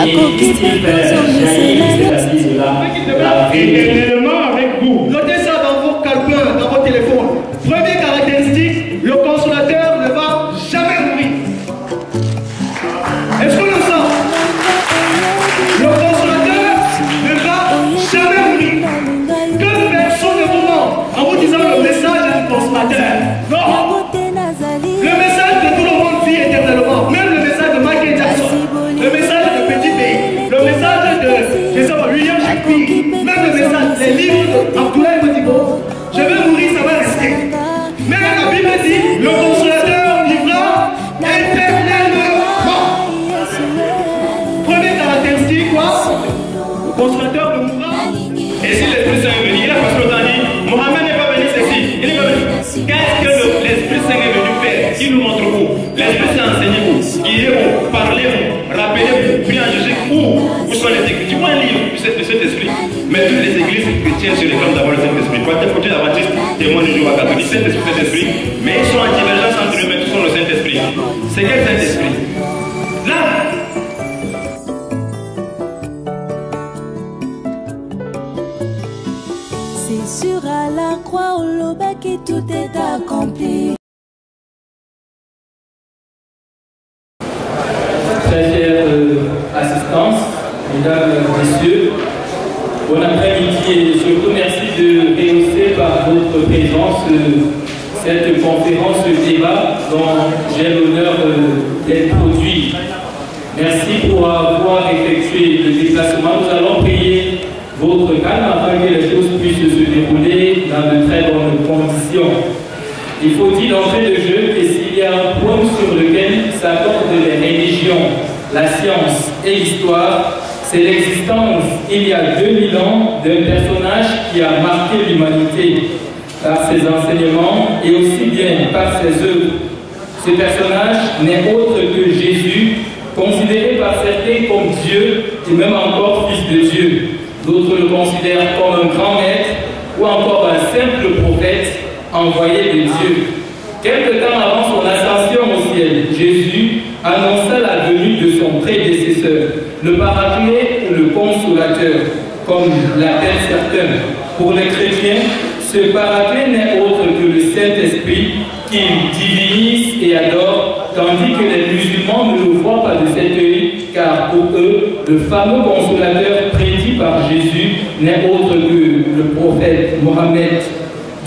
et style jaillit, c'est-à-dire la éternellement avec vous. Notez ça dans vos calepins, dans vos téléphones. Première caractéristique, le consolateur ne va jamais mourir. Est-ce qu'on le sent? Le consolateur ne va jamais mourir. Que personne ne vous ment en vous disant le message du consolateur. Non. Le message de tout le monde vit éternellement. Même le message de Michael Jackson, le message de Petit Pays, le message de William Shakespeare, même le message, les livres d'Abdoulaye Modibo. Je vais mourir, ça va rester. Mais la Bible dit, le consolateur vivra éternellement. Première caractéristique, quoi? Le consolateur ne mourra. Et si l'Esprit Saint est venu, il a parce que l'autre dit, Mohamed n'est pas venu ceci. Il est pas venu. Qu'est-ce que l'Esprit Saint est venu faire? Il nous montre où? L'Esprit Saint enseigne vous, guidez-vous, parlez-vous, rappelez-vous, priez en Jésus où sont les écrits. Tu vois un livre de cet esprit. Mais toutes les églises chrétiennes se réclament d'avoir le Saint-Esprit. Côté d'Adventiste, témoin de Jéhovah catholique, Saint-Esprit, mais ils sont en divergence entre eux, mais tous sont le Saint-Esprit. C'est quel Saint-Esprit? Là! C'est sûr à la croix, au loba qui tout est accompli. Très chère assistance, mesdames, messieurs, bon après-midi et je vous remercie de rehausser par votre présence cette conférence, ce débat dont j'ai l'honneur d'être produit. Merci pour avoir effectué le déplacement. Nous allons prier votre calme afin que les choses puissent se dérouler dans de très bonnes conditions. Il faut dire d'entrée de jeu que s'il y a un point sur lequel s'accordent les religions, la science et l'histoire, c'est l'existence, il y a 2000 ans, d'un personnage qui a marqué l'humanité par ses enseignements et aussi bien par ses œuvres. Ce personnage n'est autre que Jésus, considéré par certains comme Dieu et même encore Fils de Dieu. D'autres le considèrent comme un grand maître ou encore un simple prophète envoyé de Dieu. Quelque temps avant son ascension au ciel, Jésus annonça la venue de son prédécesseur, le Paraclet ou le Consolateur, comme l'appellent certains. Pour les chrétiens, ce Paraclet n'est autre que le Saint-Esprit qu'ils divinisent et adorent, tandis que les musulmans ne le voient pas de cet œil, car pour eux, le fameux Consolateur prédit par Jésus n'est autre que le prophète Mohammed.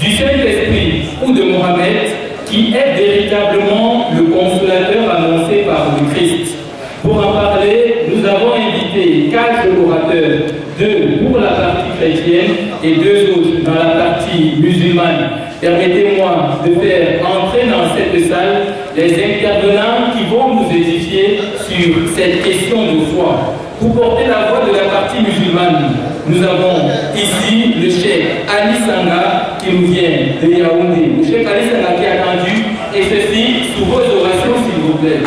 Du Saint-Esprit ou de Mohammed, qui est véritablement le consolateur annoncé par le Christ. Pour en parler, nous avons invité 4 orateurs, 2 pour la partie chrétienne et 2 autres dans la partie musulmane. Permettez-moi de faire entrer dans cette salle les intervenants qui vont nous édifier sur cette question de foi. Pour porter la voix de la partie musulmane, nous avons ici le cheikh Ali Sanga qui nous vient de Yaoundé. Le cheikh Ali Sanga qui est attendu, et ceci sous vos orations s'il vous plaît.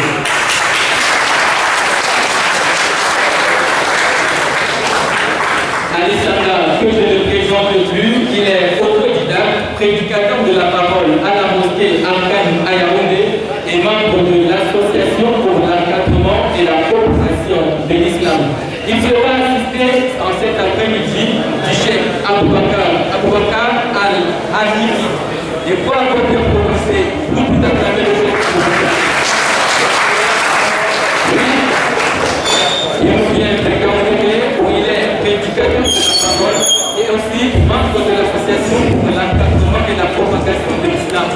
Ali Sanga, que je ne présente plus, il est autodidacte, prédicateur de la parole à la mosquée Arkan à Yaoundé et membre de l'association pour l'encadrement et la coopération de l'islam. Il sera assisté en cet après-midi du cheikh Aboubakar Al-Hanifi. Et pour avoir bien prononcé, nous pouvons acclamer le cheikh. Il nous vient de Gaoundé où il est prédicateur de la parole et aussi membre de l'association pour l'encadrement et la propagation de l'islam.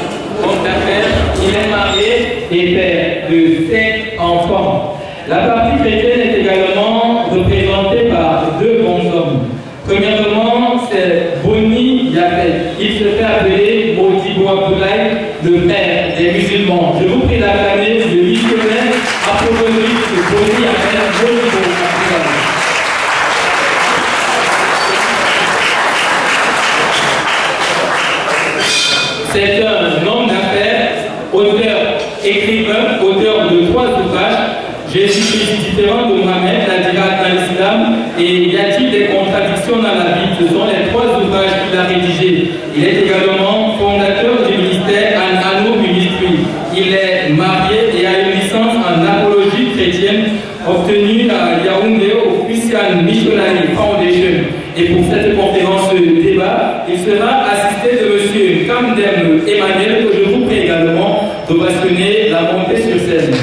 Homme d'affaires, il est marié et père de 5 enfants. La partie chrétienne est également représentée par 2 bons hommes. Premièrement, c'est Boni Yapet. Il se fait appeler Modibo Abdoulaye, le maire des musulmans. Je vous prie d'acclamer le missionnaire apostolique de Boni Yapet, Modibo Abdoulaye. C'est un homme d'affaires, auteur, écrivain, auteur de 3 ouvrages. Jésus-Christ différent de Mohammed, la dira dans l'islam, et y a-t-il des contradictions dans la Bible? Ce sont les 3 ouvrages qu'il a rédigés. Il est également fondateur du ministère An-Anu Ministry. Il est marié et a une licence en apologie chrétienne obtenu à Yaoundé au Christian Missionary Foundation. Et pour cette conférence débat, il sera assisté de M. Kamdem Emmanuel, que je vous prie également d'ovationner la montée sur scène.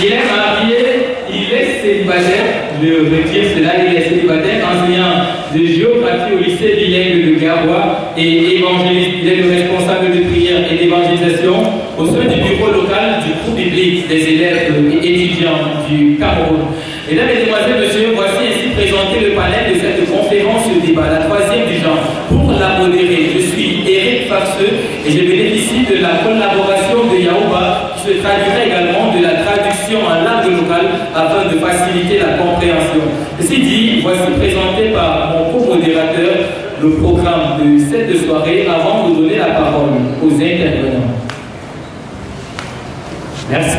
Il est marié, il est célibataire, je retire cela, il est célibataire, enseignant de géographie au lycée bilingue de Garoua et évangéliste. Il est le responsable de prière et d'évangélisation au sein du bureau local du groupe biblique des élèves et étudiants du Cameroun. Mesdames, Mesdemoiselles, Messieurs, voici ainsi présenté le panel de cette conférence débat, la troisième du genre. Pour la modérer, je suis Eric Farceux et je bénéficie de la collaboration de Yaouba, qui se traduira également de la traduction en langue locale afin de faciliter la compréhension. Ceci dit, voici présenté par mon co-modérateur le programme de cette soirée avant de donner la parole aux intervenants. Merci.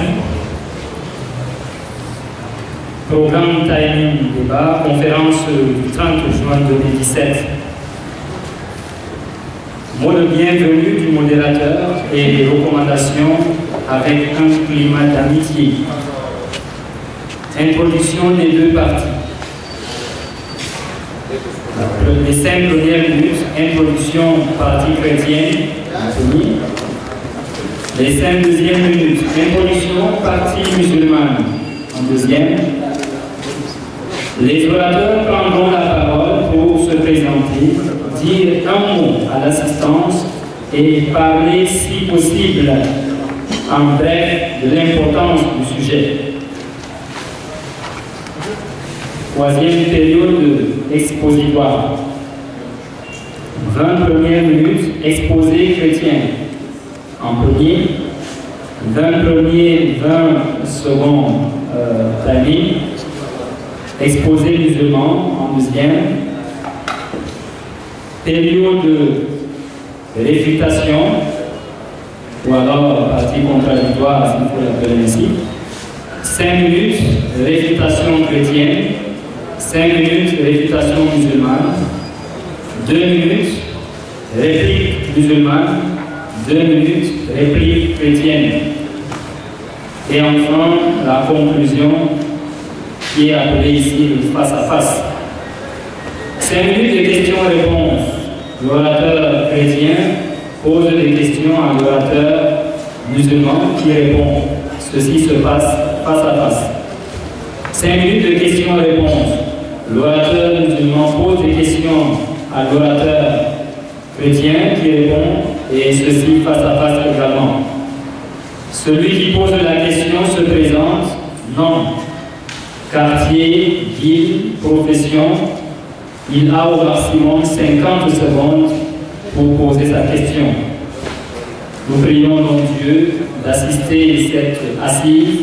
Programme timing débat, conférence du 30 juin 2017. Mot de bienvenue du modérateur et des recommandations avec un climat d'amitié. Introduction des deux parties. Les 5 premières minutes, introduction partie chrétienne, en premier. Les 5 deuxièmes minutes, introduction partie musulmane, en deuxième. Les orateurs prendront la parole pour se présenter, dire un mot à l'assistance et parler, si possible, en bref, de l'importance du sujet. Troisième période expositoire. 20 premières minutes, exposé chrétien en premier. 20 premiers, 20 secondes timing. Exposé musulman en deuxième. Période de réfutation, ou alors partie contradictoire, s'il faut l'appeler ainsi. 5 minutes, réfutation chrétienne. 5 minutes, réfutation musulmane. 2 minutes, réplique musulmane. 2 minutes, réplique chrétienne. Et enfin, la conclusion qui est appelée ici le face à face. 5 minutes de questions-réponses. L'orateur chrétien pose des questions à l'orateur musulman qui répond. Ceci se passe face à face. 5 minutes de questions-réponses. L'orateur musulman pose des questions à l'orateur chrétien qui répond, et ceci face à face également. Celui qui pose la question se présente, nom, quartier, ville, profession. Il a au maximum 50 secondes pour poser sa question. Nous prions donc Dieu d'assister à cette assise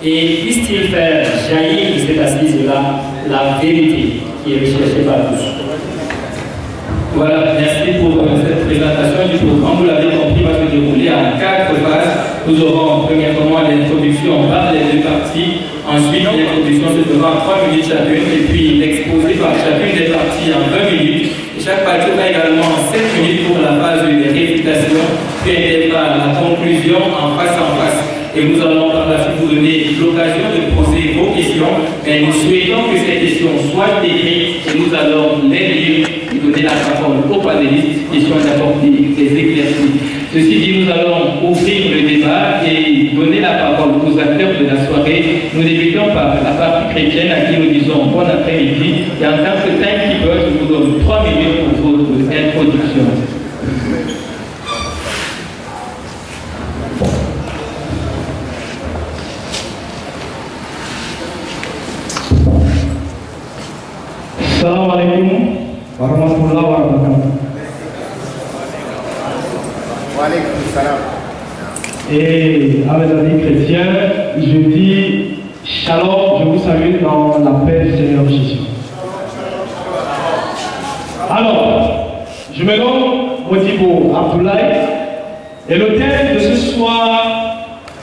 et puisse-t-il faire jaillir de cette assise-là la vérité qui est recherchée par tous. Voilà, merci pour cette présentation du programme. Vous l'avez compris, va se dérouler en 4 phases. Nous aurons premièrement l'introduction par les deux parties. Ensuite, l'introduction se fera en 3 minutes chacune. Et puis, l'exposé par chacune des parties en 20 minutes. Et chaque partie aura également 7 minutes pour la phase de réfutation. Puis, la conclusion en face. Et nous allons par la suite vous donner l'occasion de poser vos questions. Mais nous souhaitons que ces questions soient écrites et nous allons les lire et donner la parole aux panélistes, question d'apporter des éclaircissements. Ceci dit, nous allons ouvrir le débat et donner la parole aux acteurs de la soirée. Nous débutons par la partie chrétienne à qui nous disons bon après-midi. Et en tant que timekeeper, je vous donne 3 minutes pour votre introduction. Assalamu alaikum wa rahmatullahi wa barakatuh. Wa alaikum salam. Et à mes amis chrétiens, je dis shalom, je vous salue dans la paix du Seigneur Jésus. Alors, je me nomme Modibo Abdoulaye et le thème de ce soir,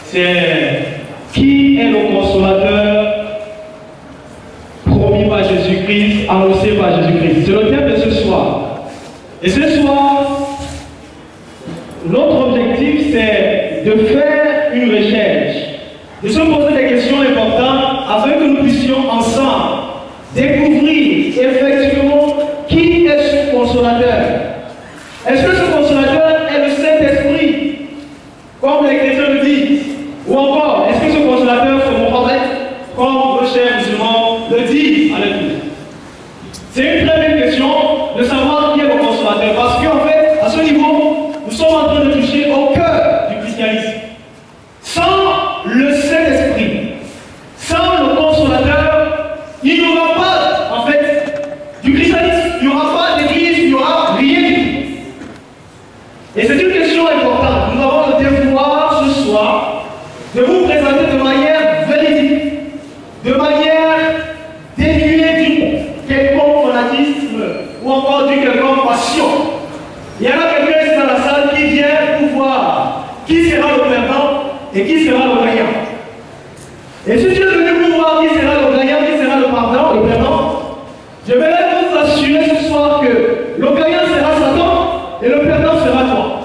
c'est qui est le consolateur promis par Jésus-Christ, annoncé par Jésus-Christ. C'est le thème de ce soir. Et ce soir, notre objectif, c'est de faire une recherche, de se poser des questions importantes afin que nous puissions ensemble découvrir effectivement qui est ce consolateur. Est-ce que ce consolateur est le Saint-Esprit, comme les chrétiens le disent? Ou encore, est-ce que ce consolateur c'est Mohammed, comme vos chers musulmans le disent? C'est une très belle question de savoir qui est le consolateur, parce qu'en fait, à ce niveau, nous sommes en train de toucher au cœur du christianisme. Sans le Saint-Esprit, sans le consolateur, il n'y aura pas, en fait, du christianisme, il n'y aura pas d'église, il n'y aura rien du tout. Et c'est une question importante. Nous avons le devoir ce soir de vous présenter de manière véridique, de manière dénuée du quelconque fanatisme ou encore d'une quelconque passion. Il y en a quelqu'un ici dans la salle qui vient pour voir qui sera le perdant et qui sera le gagnant. Et si tu es venu pour voir qui sera le gagnant, qui sera le perdant, je vais vous assurer ce soir que le gagnant sera Satan et le perdant sera toi.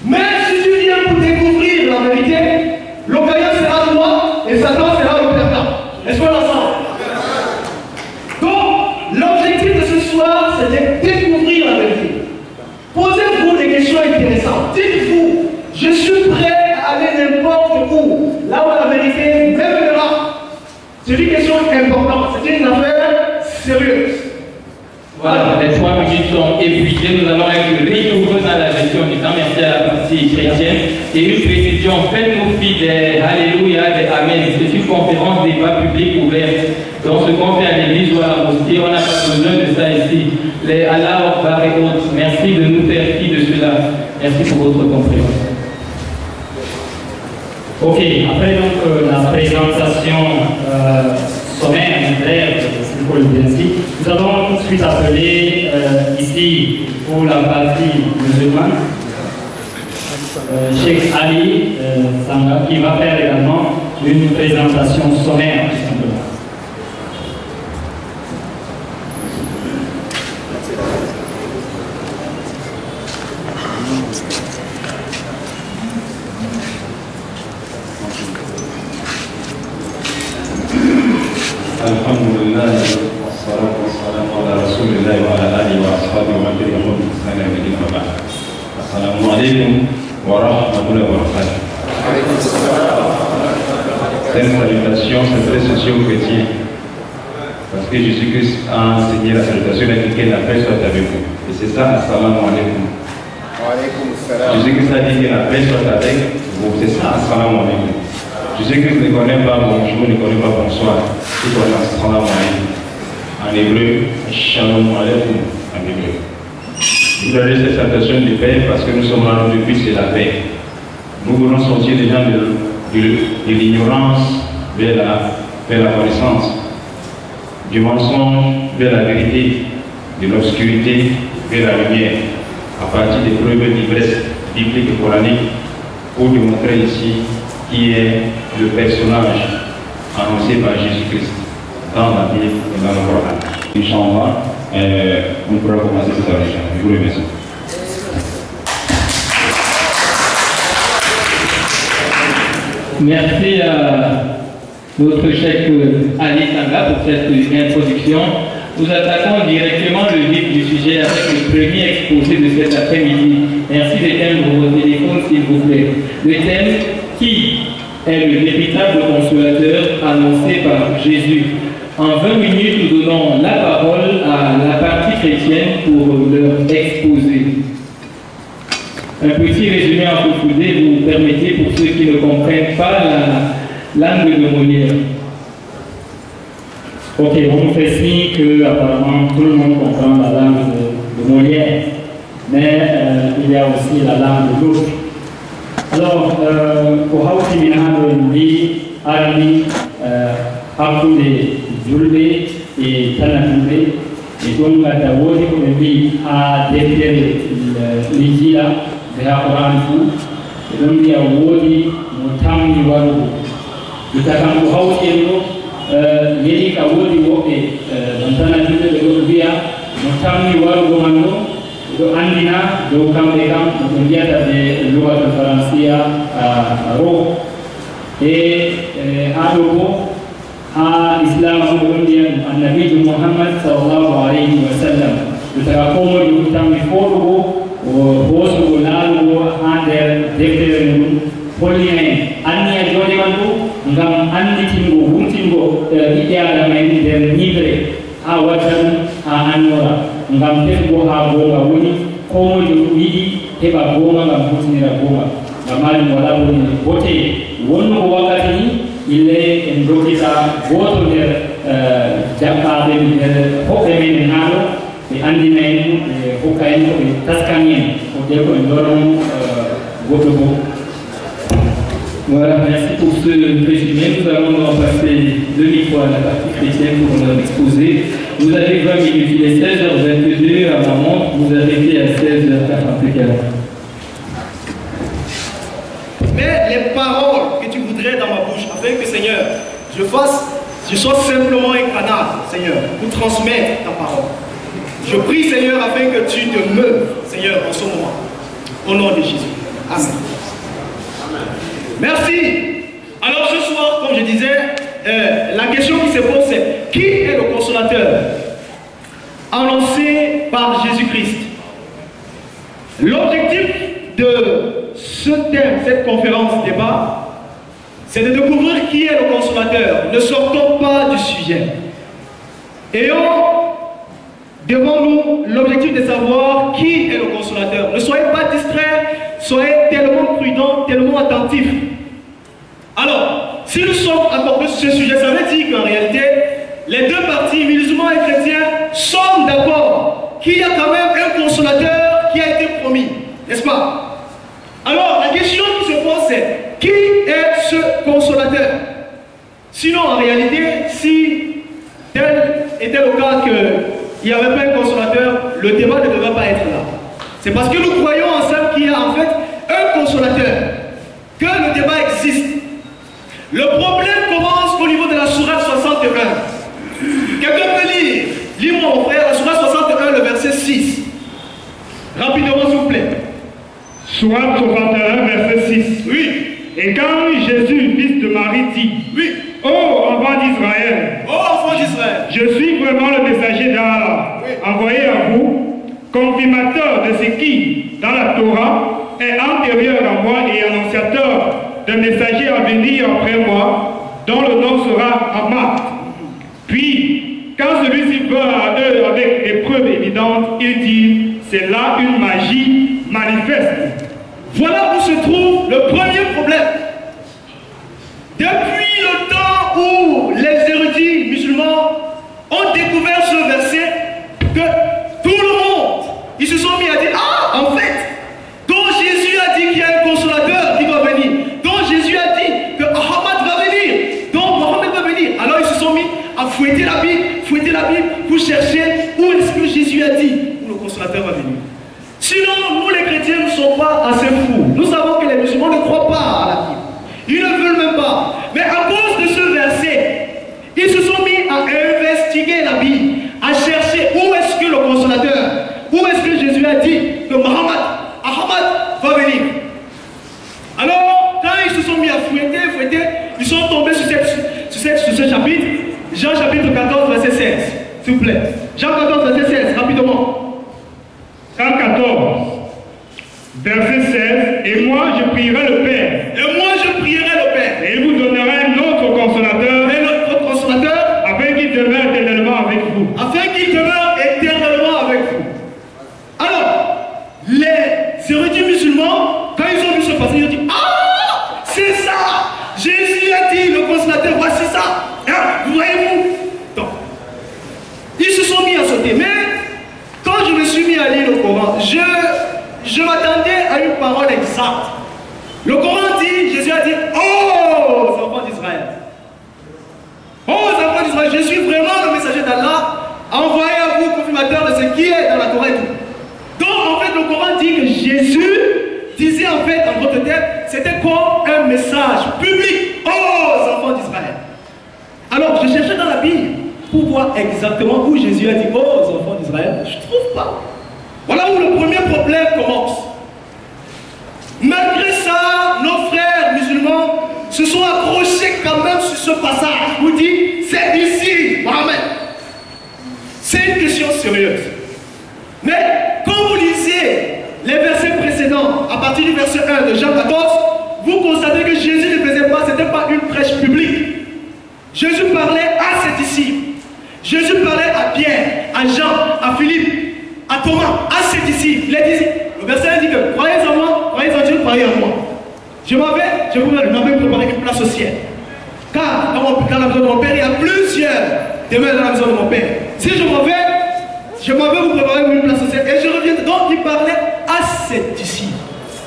Mais si tu viens pour découvrir la vérité, le gagnant sera toi et Satan sera le perdant. Est-ce qu'on l'ensemble? Donc, l'objectif de ce soir, c'est de découvrir la vérité. Posez-vous des questions intéressantes. Dites-vous, je suis prêt à aller n'importe où, là où la vérité m'amènera. C'est une question importante, c'est une affaire sérieuse. Voilà, les 3 minutes sont épuisées. Nous allons être rigoureux dans la gestion du temps. Merci à la partie chrétienne. Et une précision, faites-nous fi des Alléluia, des Amen. C'est une conférence débat public ouverte. Donc ce qu'on fait à l'église ou à la mosquée, on n'a pas besoin de ça ici. Les Allah Akbar et autres, merci de nous faire fi de cela. Merci pour votre compréhension. Ok, après donc la présentation sommaire, brève, c'est pour le principe, nous allons tout de suite appeler ici pour la partie musulmane Cheikh Ali Sanga qui va faire également une présentation sommaire tout simplement. Alhamdulillah, wassalatu wassalamu ala rasulillah wa ala alihi wa ashabihi wa man tabi'ahum bi ihsan ila yawmid din. Assalamu alaikum wa rahmatullahi wa barakatuh. Cette salutation, c'est très socio-chrétien. Parce que Jésus-Christ a enseigné la salutation avec laquelle la paix soit avec vous. Et c'est ça, assalamu alaikum. Jésus-Christ a dit que la paix soit avec vous. C'est ça, assalamu alaikum. Jésus-Christ ne connaît pas bonjour, ne connaît pas bonsoir. Il connaît assalamu alaikum. En hébreu, shalom alaikum en hébreu. Vous avez cette salutation de paix parce que nous sommes là, notre but c'est la paix. Nous voulons sortir des gens de l'ignorance vers la connaissance, du mensonge vers la vérité, de l'obscurité vers la lumière, à partir des preuves d'ivresse bibliques et coraniques, pour démontrer ici qui est le personnage annoncé par Jésus-Christ dans la Bible et dans le Coran. Inch'Allah, on pourra commencer cette réunion. Je vous remercie. Merci à notre chef Ali Sanga pour cette introduction. Nous attaquons directement le vif du sujet avec le premier exposé de cet après-midi. Merci d'éteindre vos téléphones s'il vous plaît. Le thème, qui est le véritable consolateur annoncé par Jésus? En 20 minutes, nous donnons la parole à la partie chrétienne pour leur exposer. Un petit résumé en profondeur, vous permettez pour ceux qui ne comprennent pas la langue de Molière. Ok, on nous fait signe que apparemment tout le monde comprend la langue de Molière, mais il y a aussi la langue de l'autre. Alors, pour Hauti Minado Ndi, Arami, Akude Julbe et Tanakube, et donc la Tawodi Kubi a déféré l'Ijila de la Coran, et donc il y a Wodi, Moutami Waru. Le Takambu Hauti Yeri Kawodi Woke, Tanakube de Rubia, Moutami Waru Gomano, andina do kamɓe kam ko mbiyata ɓe lugatul francia ro e ha ɗo bo ha islam mo ɗon mbiya ɗum annabijo mouhammad sallllahu alayhi wa sallam ɗo taga komoɗo huttanmi foɗugo hoosugo laalugo ha nder deftere mum holliya en anniya jooɗe man ɗo ngam anditingo wurtingo ɓiɓɓe adama en nder ñibre ha watta ɗum ha annora ngam tefugo ha goonga woni komojo yiɗi heɓa goonga ngam hutinira goonga ngam majum wala woni bote wonnugo wakkati ni ille en dokkita goto nder jaɓɓaɓe nder hoɓɓe men ha ɗo ɓe andina en ɓe hokka en ko ɓe taskani en ko ɓe ko en ɗonon goɗɗo bo. Voilà, merci pour ce résumé. Nous allons passer demi-fois à la partie chrétienne pour notre exposé. Vous avez 20 minutes, il est 16h22 à ma montre, vous arrêtez à 16h44. Mais les paroles que tu voudrais dans ma bouche, afin que Seigneur, je sois simplement un canal, Seigneur, pour transmettre ta parole. Je prie, Seigneur, afin que tu te meuves, Seigneur, en ce moment. Au nom de Jésus. Amen. Merci. Alors ce soir, comme je disais, la question qui se pose c'est qui est le consolateur annoncé par Jésus-Christ? L'objectif de ce thème, cette conférence débat, c'est de découvrir qui est le consolateur. Ne sortons pas du sujet. Ayons devant nous l'objectif de savoir qui est le consolateur. Ne soyez pas distraits, soyez tellement prudents, tellement attentifs. Alors, si nous sommes accordés sur ce sujet, ça veut dire qu'en réalité, les deux parties, musulmans et chrétiens, sont d'accord qu'il y a quand même un consolateur qui a été promis, n'est-ce pas? Alors, la question qui se pose, c'est qui est ce consolateur? Sinon, en réalité, si tel était le cas qu'il n'y avait pas un consolateur, le débat ne devrait pas être là. C'est parce que nous croyons ensemble qu'il y a en fait un consolateur, que le débat existe. Le problème commence au niveau de la sourate 61. Quelqu'un peut lire? Lis-moi mon frère, la sourate 61, le verset 6. Rapidement, s'il vous plaît. Sourate 61, verset 6. Oui. Et quand Jésus, fils de Marie, dit: Oui. Ô enfant d'Israël, je suis vraiment le messager d'Allah, oui, envoyé à vous, confirmateur de ce qui, dans la Torah, est antérieur à moi et annonciateur d'un messager à venir après moi, dont le nom sera Ahmad. Puis, quand celui-ci va à eux avec des preuves évidentes, il dit: c'est là une magie manifeste. Voilà où se trouve le premier problème. Depuis le temps où les érudits musulmans ont découvert ce verset, que tout le monde, ils se sont mis à dire: ah, en fait, quand Jésus a dit qu'il y a un consolateur qui va venir, quand Jésus a dit que Ahmad va venir, donc Mohammed va venir, alors ils se sont mis à fouetter la Bible pour chercher où est-ce que Jésus a dit où le consolateur va venir. Sinon, nous les chrétiens ne sommes pas assez fous. Nous savons que les musulmans ne croient pas à la Bible. Ils ne veulent même pas. Mais à cause de ce verset, ils se sont mis à investiguer la Bible, à chercher où est-ce que le consolateur, où est-ce que Jésus a dit que Ahmad va venir. Alors, quand ils se sont mis à fouetter, ils sont tombés sur ce chapitre, Jean chapitre 14, verset 16. S'il vous plaît. Jean 14, verset 16, rapidement. Jean 14, verset 16, et moi je prierai le Père. Et moi je prierai le Père. Et il vous donnera un autre consolateur. Et notre consolateur. Afin qu'il demeure éternellement avec vous. Afin qu'il demeure éternellement avec vous. Alors, les érudits musulmans, quand ils ont vu ce passage, ils ont dit: ah, c'est ça! Jésus a dit, le consolateur, voici ça! Hein, voyez-vous? Donc, ils se sont mis à sauter. Mais quand je me suis mis à lire le Coran, je m'attendais à une parole exacte. Le Coran dit, Jésus a dit: oh, enfants d'Israël. Oh, enfants d'Israël, je suis vraiment le messager d'Allah, envoyé à vous, confirmateur de ce qui est dans la Torah et tout. Donc, en fait, le Coran dit que Jésus disait, en fait, en votre tête, c'était comme un message public aux enfants d'Israël. Alors, je cherchais dans la Bible pour voir exactement où Jésus a dit: oh, aux enfants d'Israël. Je ne trouve pas. Voilà où le premier problème commence. Malgré ça, nos frères musulmans se sont accrochés quand même sur ce passage. Je vous dis, c'est ici, Mohamed. C'est une question sérieuse. Mais quand vous lisez les versets précédents, à partir du verset 1 de Jean 14, vous constatez que Jésus ne faisait pas, ce n'était pas une prêche publique. Jésus parlait à ses disciples. Jésus parlait à Pierre, à Jean, à Philippe, à Thomas, à ses disciples. Les disciples. Le verset dit que croyez en moi, croyez en Dieu, croyez en moi. Je m'avais préparé une place au ciel. Car dans la maison de mon Père, il y a plusieurs demeures dans la maison de mon Père. Si je m'en vais vous préparer une place au ciel. Et je reviens. Donc il parlait à ses disciples.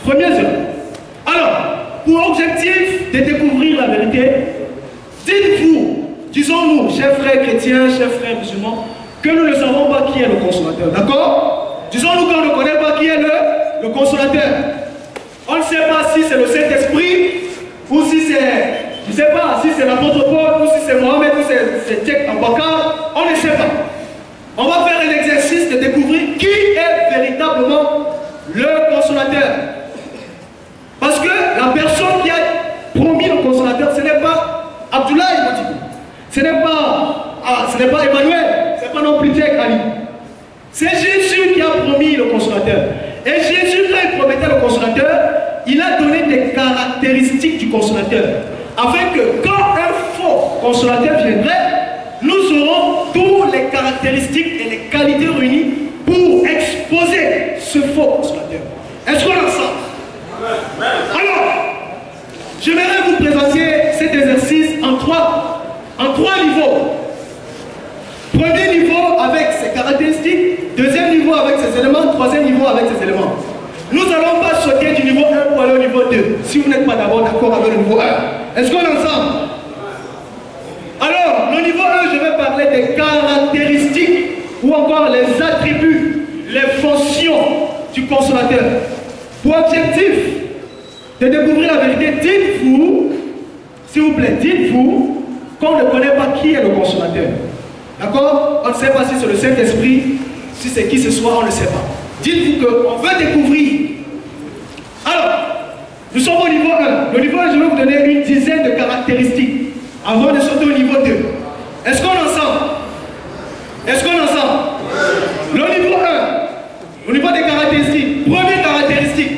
Première chose. Alors, pour objectif de découvrir la vérité, dites-vous, disons-nous, chers frères chrétiens, chers frères musulmans, que nous ne savons pas qui est le consolateur. D'accord? Disons-nous qu'on ne connaît pas qui est le consolateur. On ne sait pas si c'est le Saint-Esprit ou si c'est, je ne sais pas, si c'est l'apôtre Paul ou si c'est Mohamed ou c'est Tchèque Abakar. On ne sait pas. On va faire un exercice de découvrir qui est véritablement le consolateur. Parce que la personne qui a promis le consolateur, ce n'est pas Abdoulaye Modibo, ce n'est pas Emmanuel, ce n'est pas non plus Tchèque Ali. C'est Jésus qui a promis le consolateur. Et Jésus, quand il promettait le consolateur, il a donné des caractéristiques du consolateur. Afin que quand un faux consolateur viendrait, nous aurons toutes les caractéristiques et les qualités réunies pour exposer ce faux consolateur. Est-ce qu'on en sent? Alors, j'aimerais vous présenter cet exercice en trois niveaux. Premier niveau avec ses caractéristiques, deuxième niveau avec ses éléments, troisième niveau avec ses éléments. Nous n'allons pas sauter du niveau 1 pour aller au niveau 2, si vous n'êtes pas d'abord d'accord avec le niveau 1. Est-ce qu'on est ensemble? Alors, le niveau 1, je vais parler des caractéristiques ou encore les attributs, les fonctions du consolateur. Pour objectif de découvrir la vérité, dites-vous, s'il vous plaît, dites-vous qu'on ne connaît pas qui est le consolateur. D'accord? On ne sait pas si c'est le Saint-Esprit, si c'est qui ce soit, on ne sait pas. Dites-vous qu'on veut découvrir. Alors, nous sommes au niveau 1. Le niveau 1, je vais vous donner une dizaine de caractéristiques avant de sauter au niveau 2. Est-ce qu'on est ensemble? Est-ce qu'on est ensemble? Le niveau 1, au niveau des caractéristiques. Première caractéristique,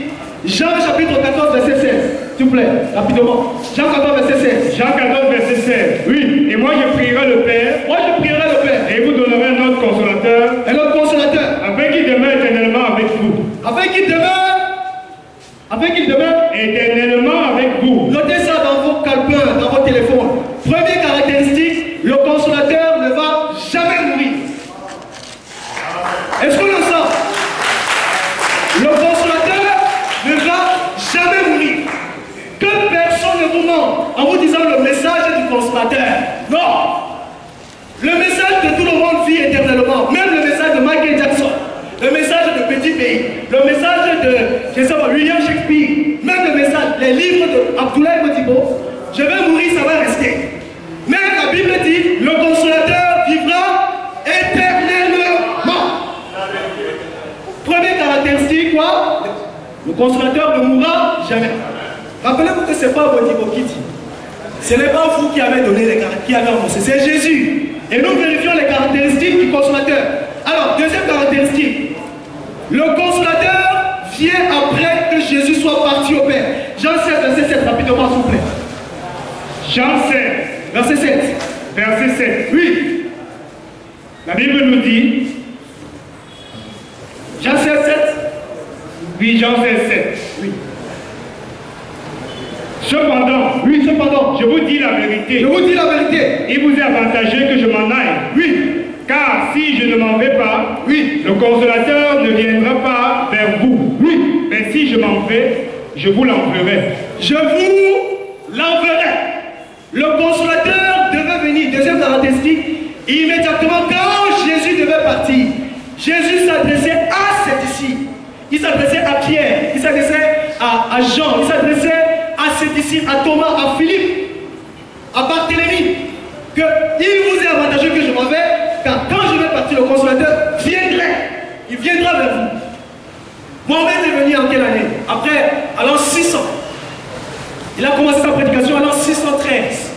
Jean chapitre 14, verset 16. S'il vous plaît, rapidement. Jean 14, verset 16. Jean 14, verset 16. Oui, et moi je prierai le Père. Moi je prierai le Père. Et vous donnerez un autre consolateur. Un autre consolateur. Afin qu'il demeure éternellement avec vous. Afin qu'il demeure éternellement avec vous. Notez ça dans vos calepins, dans vos téléphones. Première caractéristique, le consolateur ne va jamais mourir. Est-ce qu'on en sort? Le consolateur ne va jamais mourir. Que personne ne vous ment en vous disant le message du consolateur. Non. Le message que tout le monde vit éternellement, même le message de Michael Jackson, le message de Petit Pays, le message de, je sais pas, William Shakespeare, même le message, les livres de Abdoulaye Modibo, je vais mourir, ça va rester. Mais la Bible dit, le consolateur vivra éternellement. Première caractéristique, quoi? Le consolateur ne mourra jamais. Rappelez-vous que ce n'est pas Modibo qui dit. Ce n'est pas vous qui avez donné les caractéristiques, qui avez annoncé, c'est Jésus. Et nous vérifions les caractéristiques du consolateur. Alors, deuxième caractéristique. Le consolateur vient après que Jésus soit parti au Père. Jean 7, verset 7, rapidement, s'il vous plaît. Jean 7, verset 7. Verset 7. Oui. La Bible nous dit. Jean 7, 7. Oui, Jean 7, 7. Oui. Cependant, je vous dis la vérité. Je vous dis la vérité. Il vous est avantageux que je m'en aille. Oui. Car si je ne m'en vais pas, oui, le consolateur ne viendra pas vers vous. Oui. Mais si je m'en vais, je vous l'enverrai. Je vous l'enverrai. Le consolateur devait venir. Deuxième caractéristique, immédiatement quand Jésus devait partir, Jésus s'adressait à ses disciples. Il s'adressait à Pierre, il s'adressait à Jean, il s'adressait à ses disciples, à Thomas, à Philippe, à Barthélemy, qu'il vous est avantageux que je m'en vais, car quand je vais partir, le consolateur viendrait. Il viendra vers vous. Mohamed est venu en quelle année? Après, à l'an 600. Il a commencé sa prédication à l'an 613.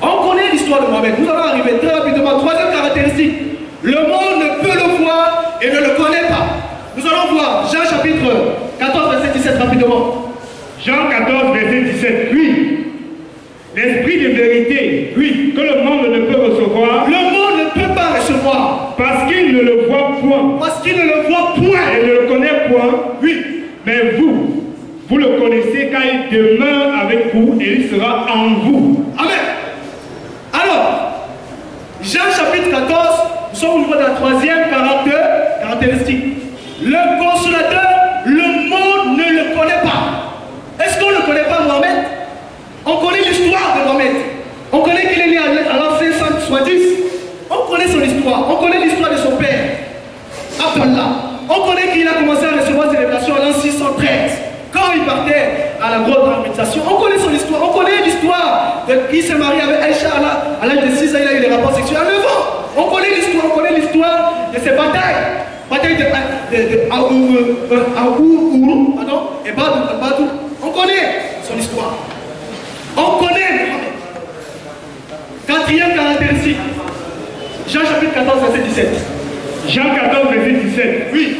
On connaît l'histoire de Mohamed. Nous allons arriver très rapidement. Troisième caractéristique. Le monde ne peut le voir et ne le connaît pas. Nous allons voir Jean chapitre 14, verset 17 rapidement. Jean 14, verset 17. Oui. L'esprit de vérité, oui, que le monde ne peut recevoir. Le monde ne peut pas recevoir. Parce qu'il ne le voit point. Parce qu'il ne le voit point. Et ne le connaît point. Oui. Mais vous le connaissez car il demeure avec vous et il sera en vous. Amen. Alors, Jean chapitre 14, nous sommes au niveau de la troisième caractéristique. Le consolateur, le monde ne le connaît pas. Est-ce qu'on ne connaît pas Mohamed? On connaît l'histoire de Mohamed. On connaît qu'il est né à l'an 570. On connaît son histoire. On connaît l'histoire de son père, Abdallah. On connaît qu'il a commencé à recevoir ses révélations à l'an 613. Quand il partait à la grotte de méditation, on connaît son histoire. On connaît l'histoire de qui s'est marié avec Aïcha à l'âge de 6 ans, il a eu des rapports sexuels à 9 ans. On connaît l'histoire de ses batailles. Bataille de Aourou, pardon, et Badou. On connaît son histoire. On connaît. Quatrième caractéristique. Jean chapitre 14, verset 17. Jean 14, verset 17. Oui.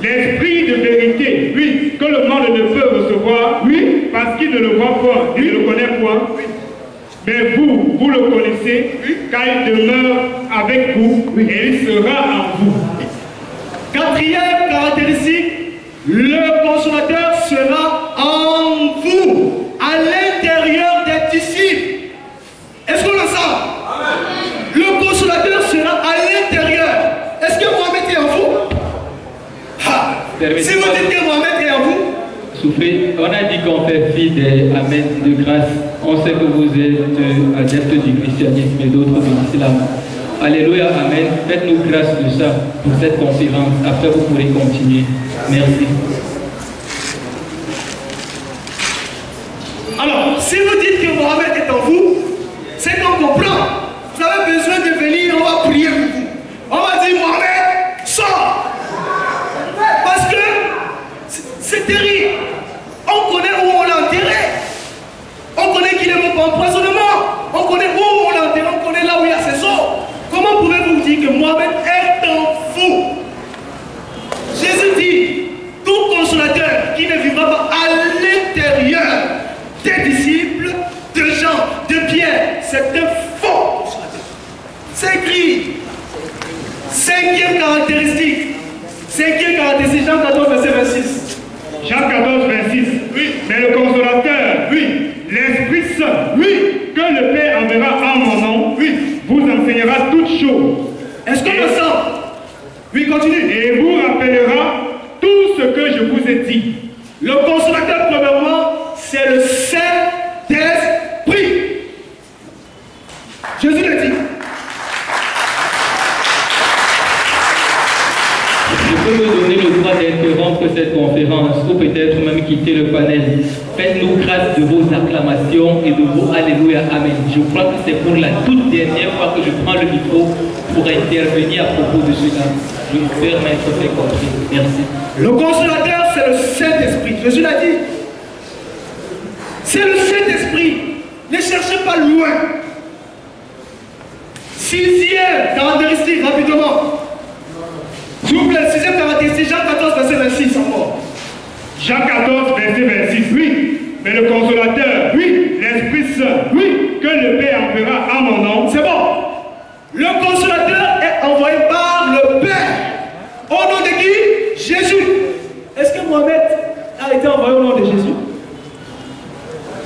L'esprit de vérité, oui, que le monde ne peut recevoir, oui, parce qu'il ne le voit point, il ne le connaît point. Oui. Mais vous le connaissez, oui, car il demeure avec vous, oui, et il sera en vous. Quatrième caractéristique, le consolateur sera en vous, à l'intérieur des disciples. Est-ce qu'on le sent? Amen. Le consolateur sera à l'intérieur. Est-ce que Mohamed est en vous? Si vous dites que Mohamed est en vous, Soufflez, on a dit qu'on fait fi des amens de grâce. On sait que vous êtes adeptes du christianisme et d'autres de l'islam. Alléluia, amen. Faites-nous grâce de ça pour cette conférence. Après, vous pourrez continuer. Merci. Alors, si vous dites que Mohamed est en vous, c'est qu'on comprend. Vous avez besoin de venir, on va prier pour vous. On va dire, Mohamed, sors. Parce que c'est terrible. On connaît où on l'a enterré. On connaît qu'il est mort par empoisonnement. On connaît où on l'a enterré. On connaît là où il y a ses os. Comment pouvez-vous dire que Mohamed est en vous? Jésus dit, tout consolateur qui ne vivra pas à l'intérieur des disciples, de Jean, de Pierre, c'est un faux consolateur. C'est écrit. Cinquième caractéristique, Jean 14, verset 26. Jean 14, 26. Oui. Mais le consolateur, oui, l'Esprit Saint, oui, que le Père enverra en mon nom, oui, vous enseignera toutes choses. Est-ce qu'on le sent? Oui, continue. Et vous rappellera tout ce que je vous ai dit. Le consolateur, premièrement, c'est le Saint-Esprit. Jésus l'a dit. Je peux me donner le droit d'interrompre cette conférence ou peut-être même quitter le panel. Faites-nous grâce de vos acclamations et de vos Alléluia, Amen. Je crois que c'est pour la toute dernière fois que je prends le micro pour intervenir à propos de cela. Je vous permets d'être fait compris. Merci. Le consolateur, c'est le Saint-Esprit. Jésus l'a dit. C'est le Saint-Esprit. Ne cherchez pas loin. Sixième caractéristique, rapidement. S'il vous plaît, sixième caractéristique, Jean 14, verset 26 encore. Jean 14, verset 26, oui. Mais le consolateur, oui, l'Esprit Saint, oui, que le Père enverra en mon nom. C'est bon. Le consolateur est envoyé par le Père. Au nom de qui? Jésus. Est-ce que Mohamed a été envoyé au nom de Jésus?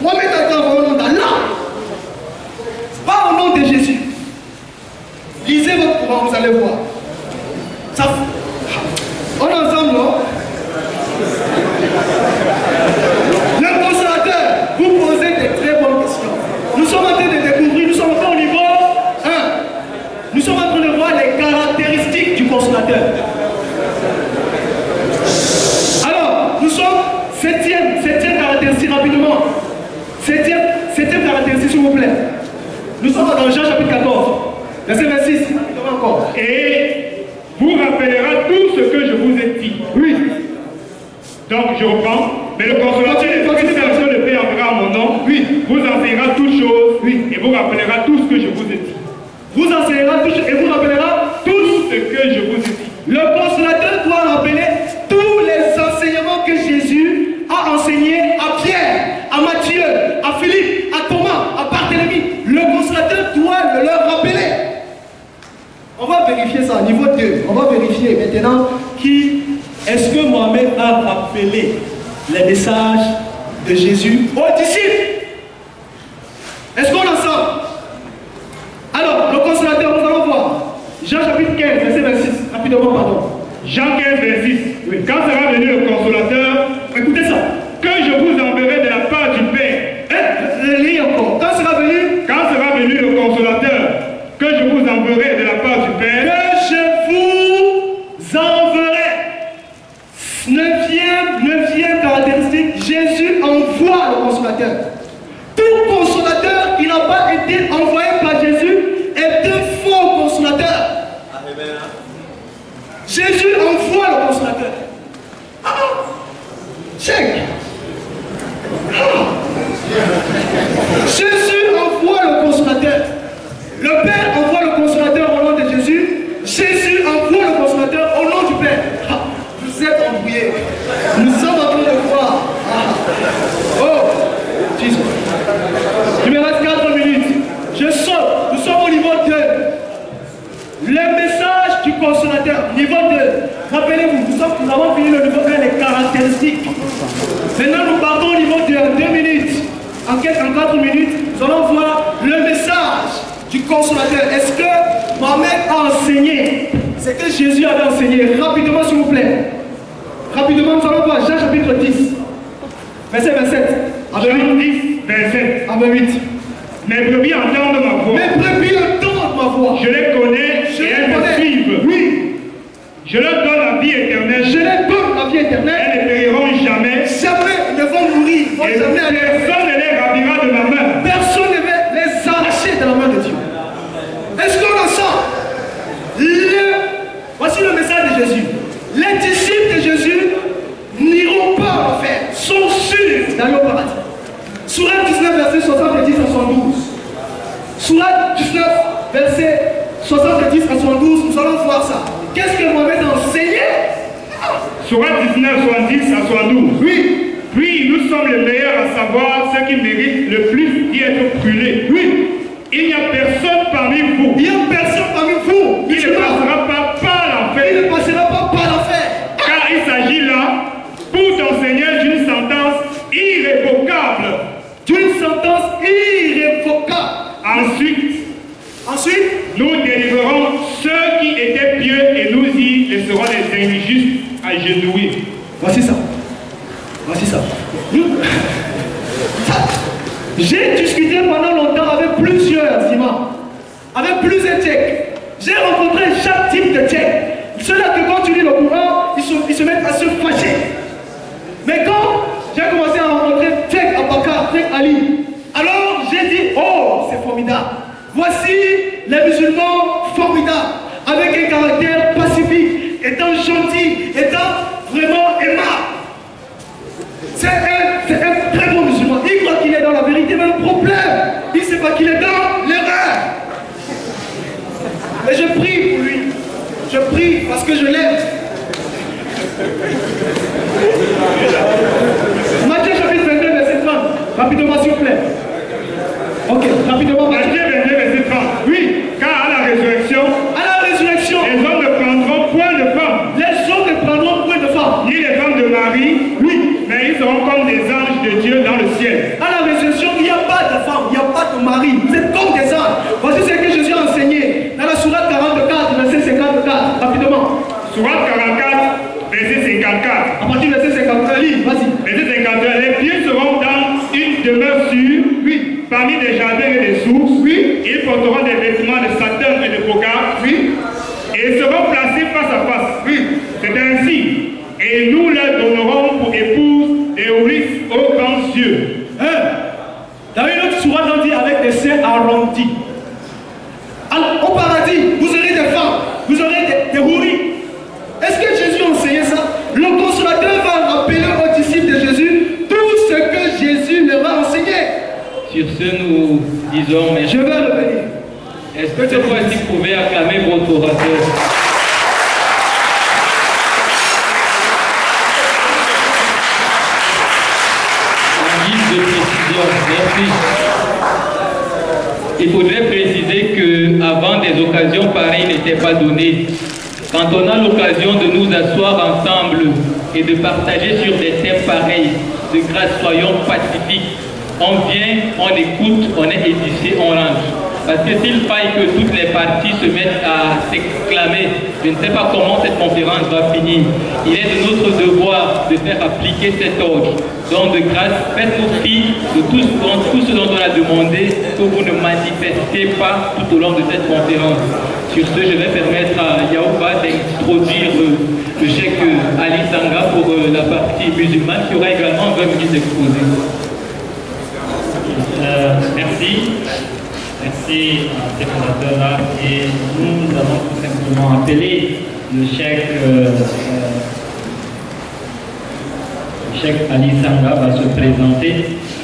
Mohamed a été envoyé au nom d'Allah. Pas au nom de Jésus. Lisez votre Coran, vous allez voir. Ça... On est ensemble, non? Le consolateur, vous posez des très bonnes questions. Nous sommes en train de découvrir, nous sommes encore au niveau 1. Nous sommes en train de voir les caractéristiques du consolateur. Alors, nous sommes septième caractéristique rapidement. Septième caractéristique, s'il vous plaît. Nous sommes dans Jean chapitre 14, verset 26. Encore. Et vous rappellera tout ce que je vous ai dit. Oui. Donc je reprends. Mais le consolateur, une personne le Père enverra en mon nom, vous enseignera toutes choses et vous rappellera tout ce que je vous ai dit. Vous enseignera tout et vous rappellera tout ce que je vous ai dit. Le consolateur doit rappeler tous les enseignements que Jésus a enseignés à Pierre, à Matthieu, à Philippe, à Thomas, à Barthélemy. Le consolateur doit le leur rappeler. On va vérifier ça, niveau 2. On va vérifier maintenant qui est-ce que Mohamed a rappelé les messages de Jésus aux disciples. Est-ce qu'on ensemble? Alors, le consolateur, nous allons voir. Jean chapitre 15, verset 26. Rapidement, pardon. Jean 15, verset 6. Oui. Quand sera venu le consolateur, écoutez ça. Que je vous enverrai de la part du Père. Lis encore. Quand sera venu le consolateur, que je vous enverrai de la part du Père. Que je vous enverrai. Neuvième caractéristique, Jésus envoie le consolateur. Tout consolateur qui n'a pas été envoyé par Jésus est un faux consolateur. Jésus envoie le consolateur. Check. Jésus envoie le consolateur. Le Père envoie le consolateur au nom de Jésus. Jésus envoie le consolateur au nom du Père. Vous êtes embrouillés. Nous sommes en train de voir. Oh, Jesus. Il me reste 4 minutes. Je sors. Nous sommes au niveau 2. Le message du consolateur, niveau 2. Rappelez-vous, nous avons fini le niveau 1, les caractéristiques. Maintenant, nous partons au niveau 2 en 2 minutes. En 4 minutes, nous allons voir le message du consolateur. Est-ce que Mohamed a enseigné ce que Jésus avait enseigné? Rapidement, s'il vous plaît. Rapidement, nous allons voir Jean chapitre 10, verset 27. Jean 10, verset 28. Mes brebis entendent ma voix. Mes brebis entendent ma voix. Je les connais et elles me suivent. Oui. Je leur donne la vie éternelle. Je leur donne la vie éternelle. Elles ne périront jamais. Jamais ils ne vont mourir. Et personne ne les ravira de ma main. Personne ne va les arracher de la main de Dieu. Est-ce qu'on en sent? Voici le message de Jésus. Les disciples de Jésus n'iront pas en enfer, sont sûrs d'aller au paradis. Sourate 19, verset 70 à 72. Sourate 19, verset 70 à 72, nous allons voir ça. Qu'est-ce que Mohamed a enseigné? Sourate 19, 70 à 72. Oui. Puis nous sommes les meilleurs à savoir ceux qui méritent le plus d'y être brûlés. Oui. Il n'y a personne parmi vous. Il n'y a personne parmi vous. Il ne passera pas par l'enfer. Il ne passera pas par l'enfer. Car il s'agit là, pour ton Seigneur, d'une sentence irrévocable. D'une sentence irrévocable. Ensuite, nous délivrerons ceux qui étaient pieux et nous y laisserons les injustes agenouillés. Voici ça. Voici ça. J'ai discuté pendant longtemps avec plusieurs imams, avec plusieurs tchèques. J'ai rencontré chaque type de tchèques. Ceux-là que quand tu lis le Coran, ils se mettent à se fâcher. Mais quand j'ai commencé à rencontrer Tchèque Abakar, Tchèque Ali, alors j'ai dit, oh, c'est formidable. Voici les musulmans formidables, avec un caractère pacifique, étant gentil, étant vraiment aimable. C'est un très bon musulman. Il croit qu'il est dans la vérité, mais le problème, il ne sait pas qu'il est dans l'erreur. Et je prie pour lui. Je prie parce que je l'aime. Matthieu chapitre 22, verset 30. Rapidement, s'il vous plaît. Ok, rapidement. Matthieu 22, verset 30. Oui. Car à la résurrection, les hommes ne prendront point de femme. Les hommes ne prendront point de femme. Ni les femmes de Marie, oui, mais ils seront comme des anges de Dieu dans le ciel. À la résurrection, il n'y a pas de femme, il n'y a pas de mari. Vous êtes comme des anges. Voici ce que Jésus a enseigné dans la sourate 44, verset 54. Rapidement. Sourate 44, verset 54. À partir du verset 54, vas-y. Verset 51. Les pieux seront dans une demeure sûre, oui, parmi des jardins et des sources, oui. Ils porteront des vêtements de satin et de brocart, oui, et seront placés face à face. Oui. C'est ainsi. Et nous leur donnerons pour épouse des oryx aux grands yeux. Dans une autre sourate, on dit avec des seins arrondis. Alors, au paradis, vous aurez des femmes, vous aurez des houris. Est-ce que Jésus a enseigné ça? Le consolateur va rappeler aux Sur ce, nous disons merci. Je vais le bénir. Est-ce que cette fois-ci vous pouvez acclamer votre orateur? En guise de précision, merci. Il faudrait préciser qu'avant des occasions pareilles n'étaient pas données. Quand on a l'occasion de nous asseoir ensemble et de partager sur des thèmes pareils, de grâce, soyons pacifiques. On vient, on écoute, on est édifié, on range. Parce que s'il faille que toutes les parties se mettent à s'exclamer, je ne sais pas comment cette conférence va finir. Il est de notre devoir de faire appliquer cet ordre. Donc de grâce, faites fi de tout ce dont on a demandé, que vous ne manifestez pas tout au long de cette conférence. Sur ce, je vais permettre à Yaouba d'introduire le cheikh Ali Sanga pour la partie musulmane qui aura également 20 minutes d'exposé. Merci à ces fondateurs-là. Et nous avons tout simplement appelé le cheikh Ali Sanga va se présenter.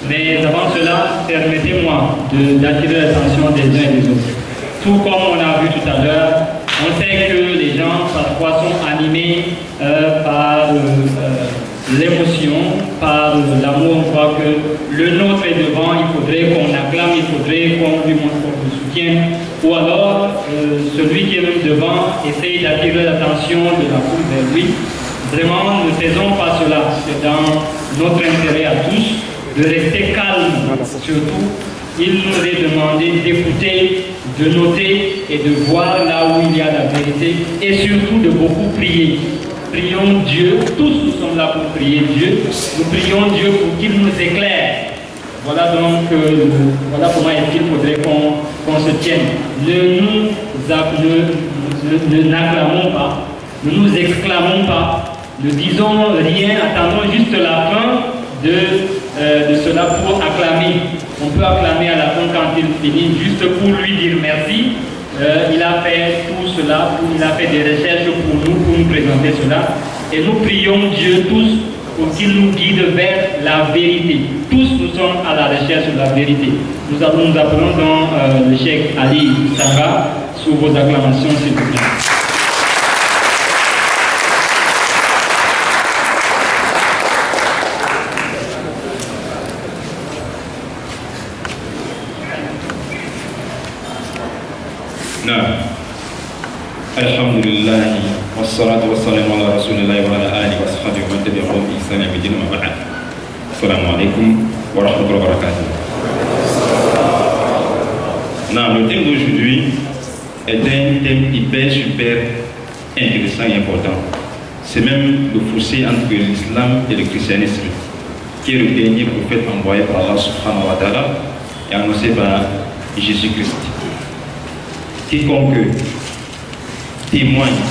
Mais avant cela, permettez-moi d'attirer l'attention des uns et des autres. Tout comme on a vu tout à l'heure, on sait que les gens parfois sont animés par l'émotion, par l'amour. On croit que le nôtre est devant, il faudrait qu'on acclame, il faudrait qu'on lui montre le soutien. Ou alors, celui qui est même devant essaye d'attirer l'attention de la foule vers lui. Vraiment, ne faisons pas cela. C'est dans notre intérêt à tous de rester calme. Surtout, il nous est demandé d'écouter, de noter et de voir là où il y a la vérité et surtout de beaucoup prier. Prions Dieu, tous nous sommes là pour prier Dieu. Nous prions Dieu pour qu'il nous éclaire. Voilà donc voilà comment il faudrait qu'on se tienne. Ne n'acclamons pas, ne nous exclamons pas, ne disons rien, attendons juste la fin de cela pour acclamer. On peut acclamer à la fin quand il finit, juste pour lui dire merci. Il a fait tout cela, il a fait des recherches pour nous présenter cela. Et nous prions Dieu tous pour qu'il nous guide vers la vérité. Tous nous sommes à la recherche de la vérité. Nous appelons donc le cheikh Ali Sanga sous vos acclamations, s'il vous plaît. Alhamdulillah, wassalatu wassalamu ala rasulillah wa ala alihi wa sahbihi wa man tabi'ahum bi ihsan ila yawm الدين wa ba'd. Assalamu alaikum wa rahmatullahi wa barakatuh. Le thème d'aujourd'hui est un thème hyper super intéressant et important. C'est même le fossé entre l'islam et le christianisme, qui est le dernier prophète envoyé par Allah subhanahu wa ta'ala et annoncé par Jésus-Christ. Quiconque témoigne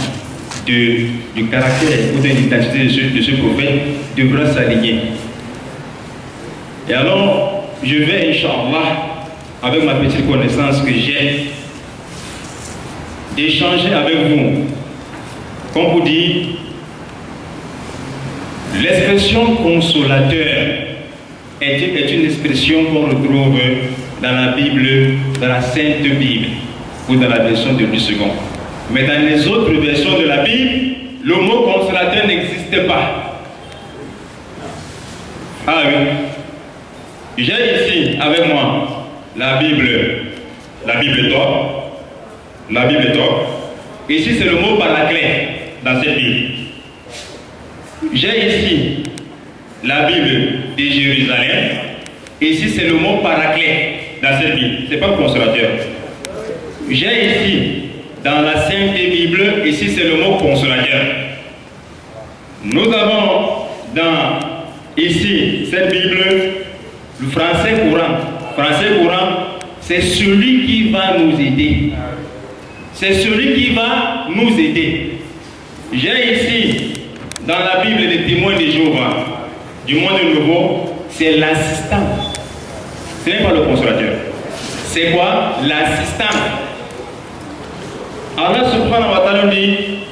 du caractère ou de l'identité de ce prophète devra s'aligner. Et alors, je vais, Inch'Allah, avec ma petite connaissance que j'ai, d'échanger avec vous. Comme vous dites, l'expression consolateur est une expression qu'on retrouve dans la Bible, dans la Sainte Bible, ou dans la version de Louis II. Mais dans les autres versions de la Bible, le mot consolateur n'existe pas. Ah oui. J'ai ici avec moi la Bible d'or. La Bible d'or. Ici c'est le mot paraclet dans cette Bible. J'ai ici la Bible de Jérusalem. Ici c'est le mot paraclet dans cette Bible. Ce n'est pas consolateur. J'ai ici dans la Sainte Bible, ici c'est le mot consolateur. Nous avons dans ici cette Bible, le français courant. Français courant, c'est celui qui va nous aider. C'est celui qui va nous aider. J'ai ici dans la Bible des témoins de Jéhovah, du monde nouveau, c'est l'assistant. Ce n'est pas le consolateur. C'est quoi? L'assistant. Allah subhanahu wa ta'ala dit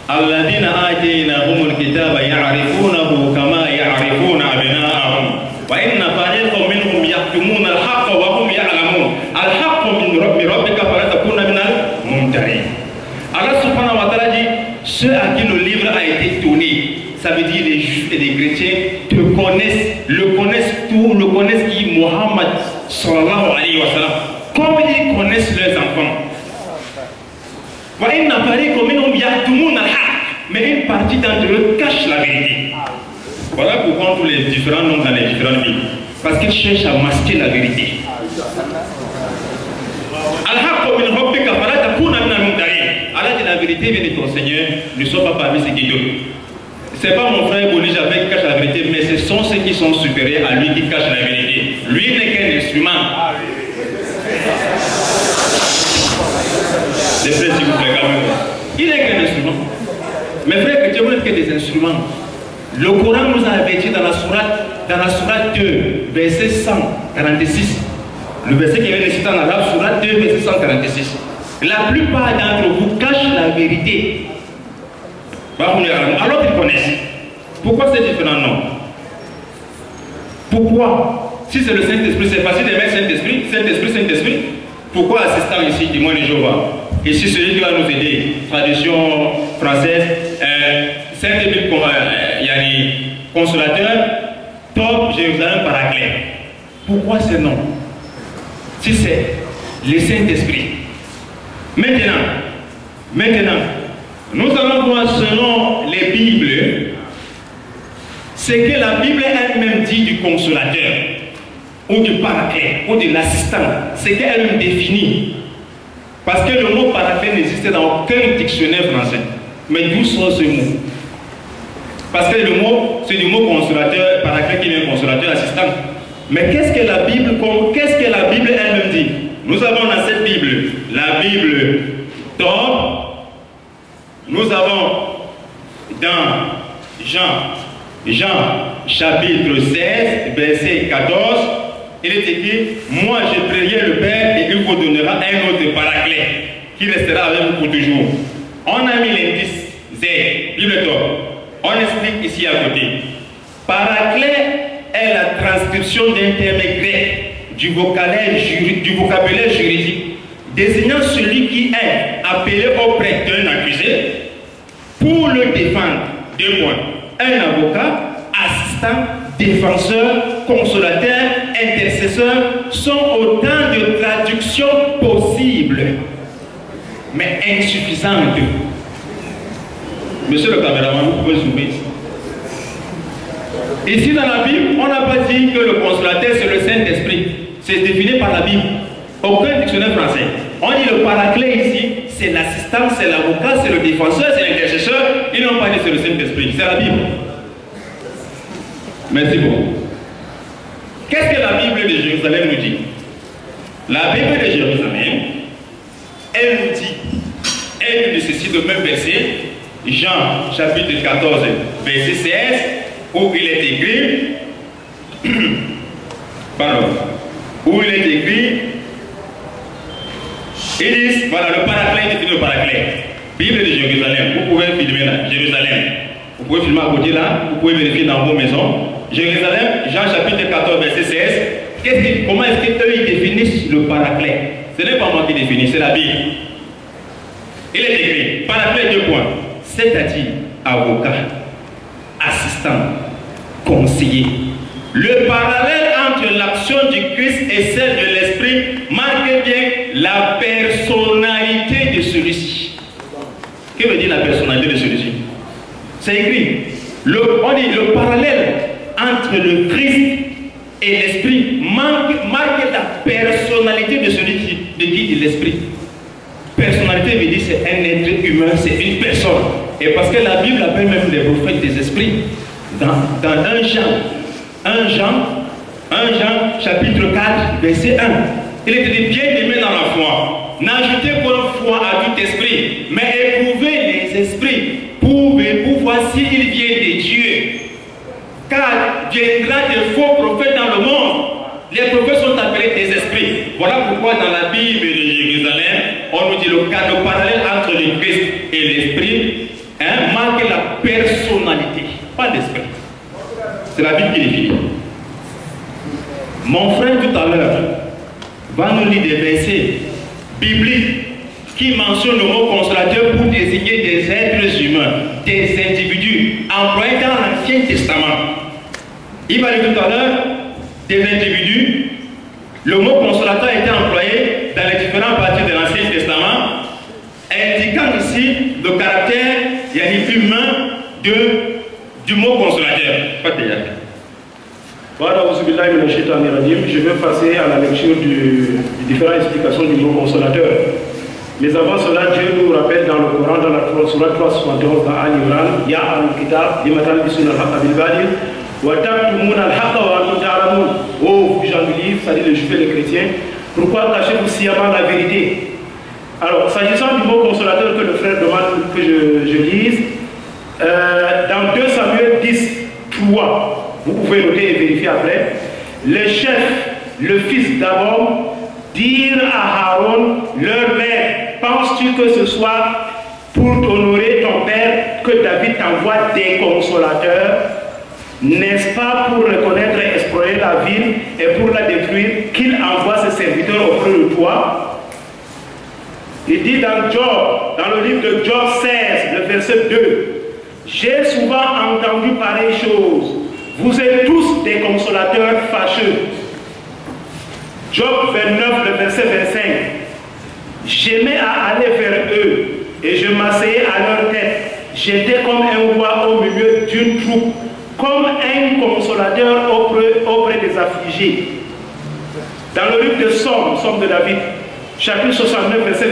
Alladhina ataynahumul kitaba ya'rifunahu kama ya'rifuna abna'ahum wa inna fariqan minhum يكتمون الحق وهم يعلمون الحق من ربك فلا تكون من الممترين. Allah subhanahu wa ta'ala dit, ceux à qui le livre a été donné, ça veut dire les juifs et les chrétiens, te connaissent tout, le connaissent qui Muhammad sallallahu alayhi wa sallam, comme ils connaissent leurs enfants. Mais une partie d'entre eux cache la vérité. Voilà pourquoi tous les différents noms dans les différentes villes. Parce qu'ils cherchent à masquer la vérité. Allah dit la vérité vient de ton Seigneur, ne sois pas parmi ceux qui doutent. Ce n'est pas mon frère Bouli Javin qui cache la vérité, mais ce sont ceux qui sont supérieurs à lui qui cachent la vérité. Lui n'est qu'un instrument. Les frères, s'il vous plaît, quand même. Il n'est qu'un instrument. Mes frères chrétiens, vous n'êtes que des instruments. Le Coran nous a averti dans la sourate 2, verset 146. Le verset qui vient de citer en arabe, sourate 2, verset 146. La plupart d'entre vous cachent la vérité. Alors qu'ils connaissent. Pourquoi c'est différent? Non. Pourquoi? Si c'est le Saint-Esprit, c'est facile de mettre Saint-Esprit, Saint-Esprit, Saint-Esprit. Pourquoi assistant ici, témoin de Jéhovah? Ici, celui qui va nous aider, tradition française, Saint-Esprit, yani, consolateur, top, Jérusalem, paraclet. Pourquoi ce nom? Si c'est le Saint-Esprit. Maintenant, nous allons voir selon les Bibles ce que la Bible elle-même dit du consolateur, ou du paraclet, ou de l'assistant, ce qu'elle-même définit. Parce que le mot paraclet n'existait dans aucun dictionnaire français. Mais d'où sort ce mot? Parce que le mot, c'est du mot consolateur, paraclet qui vient consolateur, assistant. Mais qu'est-ce que la Bible elle-même dit? Nous avons dans cette Bible, la Bible Tom, nous avons dans Jean chapitre 16, verset 14, il est écrit, moi je prierai le Père et il vous donnera un autre paraclet qui restera avec vous pour toujours. On a mis l'indice Z, Bible Top. On explique ici à côté. Paraclet est la transcription d'un terme grec du vocabulaire juridique désignant celui qui est appelé auprès d'un accusé pour le défendre. 2 points. Un avocat, assistant, défenseur, consolateur, intercesseur sont autant de traductions possibles, mais insuffisantes. Monsieur le caméraman, vous pouvez zoomer. Ici dans la Bible, on n'a pas dit que le consolateur c'est le Saint-Esprit. C'est défini par la Bible. Aucun dictionnaire français. On dit le paraclet ici, c'est l'assistant, c'est l'avocat, c'est le défenseur, c'est l'intercesseur. Ils n'ont pas dit c'est le Saint-Esprit. C'est la Bible. Merci beaucoup. Qu'est-ce que la Bible de Jérusalem nous dit? La Bible de Jérusalem, elle nous dit, elle nous ceci de même verset, Jean chapitre 14, verset 16, où il est écrit, où il est écrit, ils disent, voilà, le paraclet, il définit le paraclet. Bible de Jérusalem, vous pouvez filmer là, Jérusalem. Vous pouvez filmer à côté là, vous pouvez vérifier dans vos maisons. Jérusalem, Jean chapitre 14, verset 16. Comment est-ce qu'eux ils définissent le paraclet? Ce n'est pas moi qui définis, c'est la Bible. Il est écrit, paraclet 2 points, c'est-à-dire avocat, assistant, conseiller. Le parallèle entre l'action du Christ et celle de l'Esprit marque bien la personnalité de celui-ci. Que veut dire la personnalité de celui-ci? C'est écrit. On dit le parallèle entre le Christ et l'Esprit marque la personnalité de celui qui dit l'Esprit. Personnalité veut dire c'est un être humain, c'est une personne. Et parce que la Bible appelle même les prophètes des esprits. Dans 1 Jean chapitre 4 verset 1, il est dit bien aimé dans la foi, n'ajoutez pas foi à tout esprit, mais éprouvez les esprits pour voir s'ils viennent de Dieu, car viendra de faux prophètes dans le monde. Les prophètes sont appelés des esprits. Voilà pourquoi dans la Bible de Jérusalem, on nous dit le parallèle entre le Christ et l'Esprit marque la personnalité, pas l'Esprit. C'est la Bible qui définit. Mon frère tout à l'heure va nous lire des versets bibliques qui mentionnent le mot consolateur pour désigner des êtres humains, des individus employés dans l'Ancien Testament. Il va lire tout à l'heure des individus. Le mot consolateur a été employé dans les différentes parties de l'Ancien Testament, indiquant ici le caractère humain du mot consolateur. Voilà, je vais passer à la lecture des différentes explications du mot consolateur. Mais avant cela, Dieu nous rappelle dans le Coran, dans la Surah 371, dans Al-Imran, Ya al-Kitab, Limatal Bisun al-Haqqa bil-Badil, Wa taktumuna al-Haqqa wa antum ta'lamun. Oh, gens du livre, c'est-à-dire les juifs et les chrétiens, pourquoi cachez-vous sciemment la vérité? Alors, s'agissant du mot consolateur que le frère demande que je lise, dans 2 Samuel 10, 3, vous pouvez noter et vérifier après, les chefs, le fils d'Aaron, dirent à Aaron, leur mère, penses-tu que ce soit pour t'honorer ton père que David t'envoie des consolateurs? N'est-ce pas pour reconnaître et explorer la ville et pour la détruire qu'il envoie ses serviteurs auprès de toi? Il dit dans Job, dans le livre de Job 16, le verset 2, j'ai souvent entendu pareille chose. Vous êtes tous des consolateurs fâcheux. Job 29, le verset 25. J'aimais à aller vers eux et je m'asseyais à leur tête. J'étais comme un roi au milieu d'une troupe, comme un consolateur auprès des affligés. Dans le livre de Somme de David, chapitre 69, verset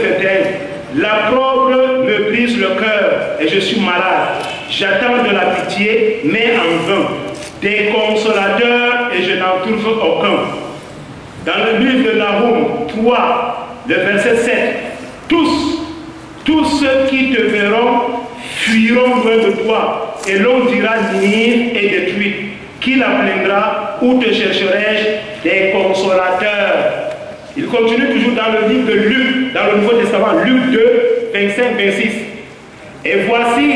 21, la pauvre me brise le cœur et je suis malade. J'attends de la pitié, mais en vain. Des consolateurs et je n'en trouve aucun. Dans le livre de Nahum 3, le verset 7, tous ceux qui te verront fuiront loin de toi, et l'on dira Ninive est détruite. Qui la plaindra? Où te chercherai-je? Des consolateurs. Il continue toujours dans le livre de Luc, dans le Nouveau Testament, Luc 2, 25-26. Et voici,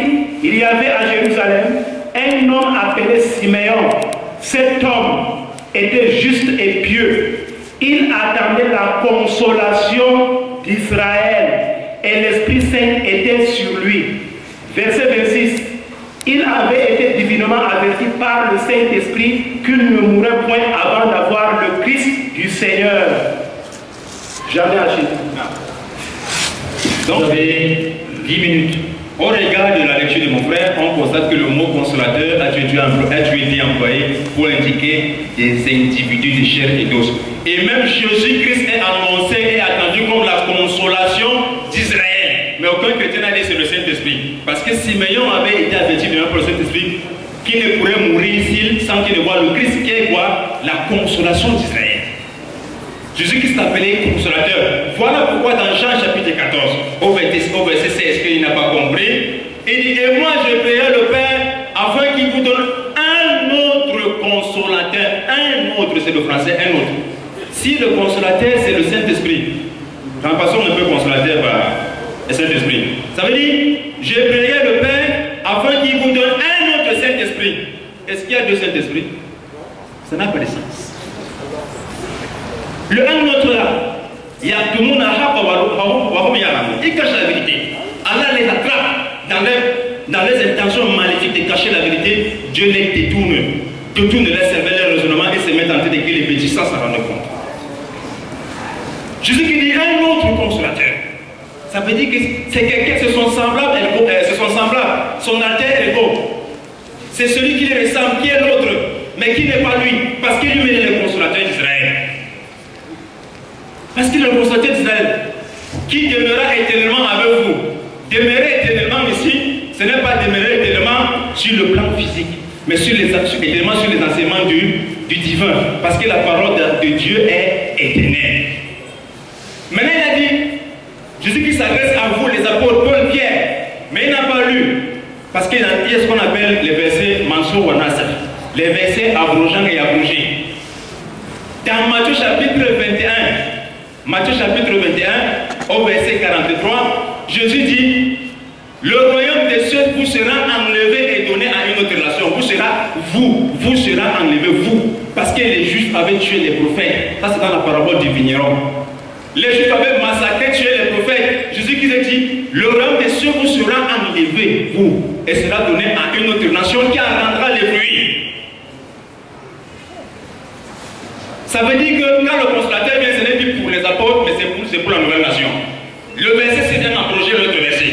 il y avait à Jérusalem un homme appelé Siméon. Cet homme était juste et pieux. Il attendait la consolation d'Israël et l'Esprit Saint était sur lui. Verset 26. Il avait été divinement averti par le Saint-Esprit qu'il ne mourrait point avant d'avoir le Christ du Seigneur. Jamais acheté. Donc, 10 minutes. Au regard de la lecture de mon frère, on constate que le mot consolateur a été employé pour indiquer des individus de chair et d'os. Et même Jésus-Christ est annoncé et attendu comme la consolation d'Israël. Mais aucun chrétien n'a dit c'est le Saint-Esprit. Parce que Siméon avait été averti de par le Saint-Esprit qu'il ne pourrait mourir sans qu'il ne voie le Christ, qui est quoi? La consolation d'Israël. Jésus-Christ appelé consolateur. Voilà pourquoi dans Jean chapitre 14, au verset 16, qu'il n'a pas compris, il dit, et moi je prierai le Père afin qu'il vous donne un autre consolateur. Un autre, c'est le français, un autre. Si le consolateur c'est le Saint-Esprit, remplaçons un peu consolateur par le Saint-Esprit. Ça veut dire, je prierai le Père afin qu'il vous donne un autre Saint-Esprit. Est-ce qu'il y a deux Saint-Esprits? Ça n'a pas de sens. Le un autre là, il y a tout le monde il cache la vérité. Allah les attrape dans les intentions maléfiques de cacher la vérité. Dieu les détourne leur cerveau, leur raisonnement et se met en train d'écrire les bêtises sans s'en rendre compte. Jésus qui dit un autre consolateur. Ça veut dire que c'est quelqu'un, c'est son semblable, son alter ego. C'est celui qui lui ressemble, qui est l'autre, mais qui n'est pas lui, parce qu'il lui met le consolateur d'Israël. Parce qu'il est le consolateur d'Israël, qui demeurera éternellement avec vous. Demeurer éternellement ici, ce n'est pas demeurer éternellement sur le plan physique, mais éternellement sur les enseignements du divin, parce que la parole de Dieu est éternelle. Maintenant il a dit, Jésus qui s'adresse à vous, les apôtres, Paul, Pierre, mais il n'a pas lu, parce qu'il y a ce qu'on appelle les versets Mansour ou Nasser, les versets abrogeants et abrogés. Dans Matthieu chapitre 21, au verset 43, Jésus dit, le royaume des cieux vous sera enlevé et donné à une autre relation. Vous sera enlevé, vous. parce que les Juifs avaient tué les prophètes. Ça, c'est dans la parabole du vigneron. Les Juifs avaient massacré, tué les prophètes. Jésus-Christ a dit, le royaume des cieux vous sera enlevé, vous, et sera donné à une autre nation qui en rendra les fruits. Ça veut dire que quand le consolateur vient, ce n'est plus pour les apôtres, mais c'est pour la nouvelle nation. Le verset, c'est un abrogé, l'autre verset.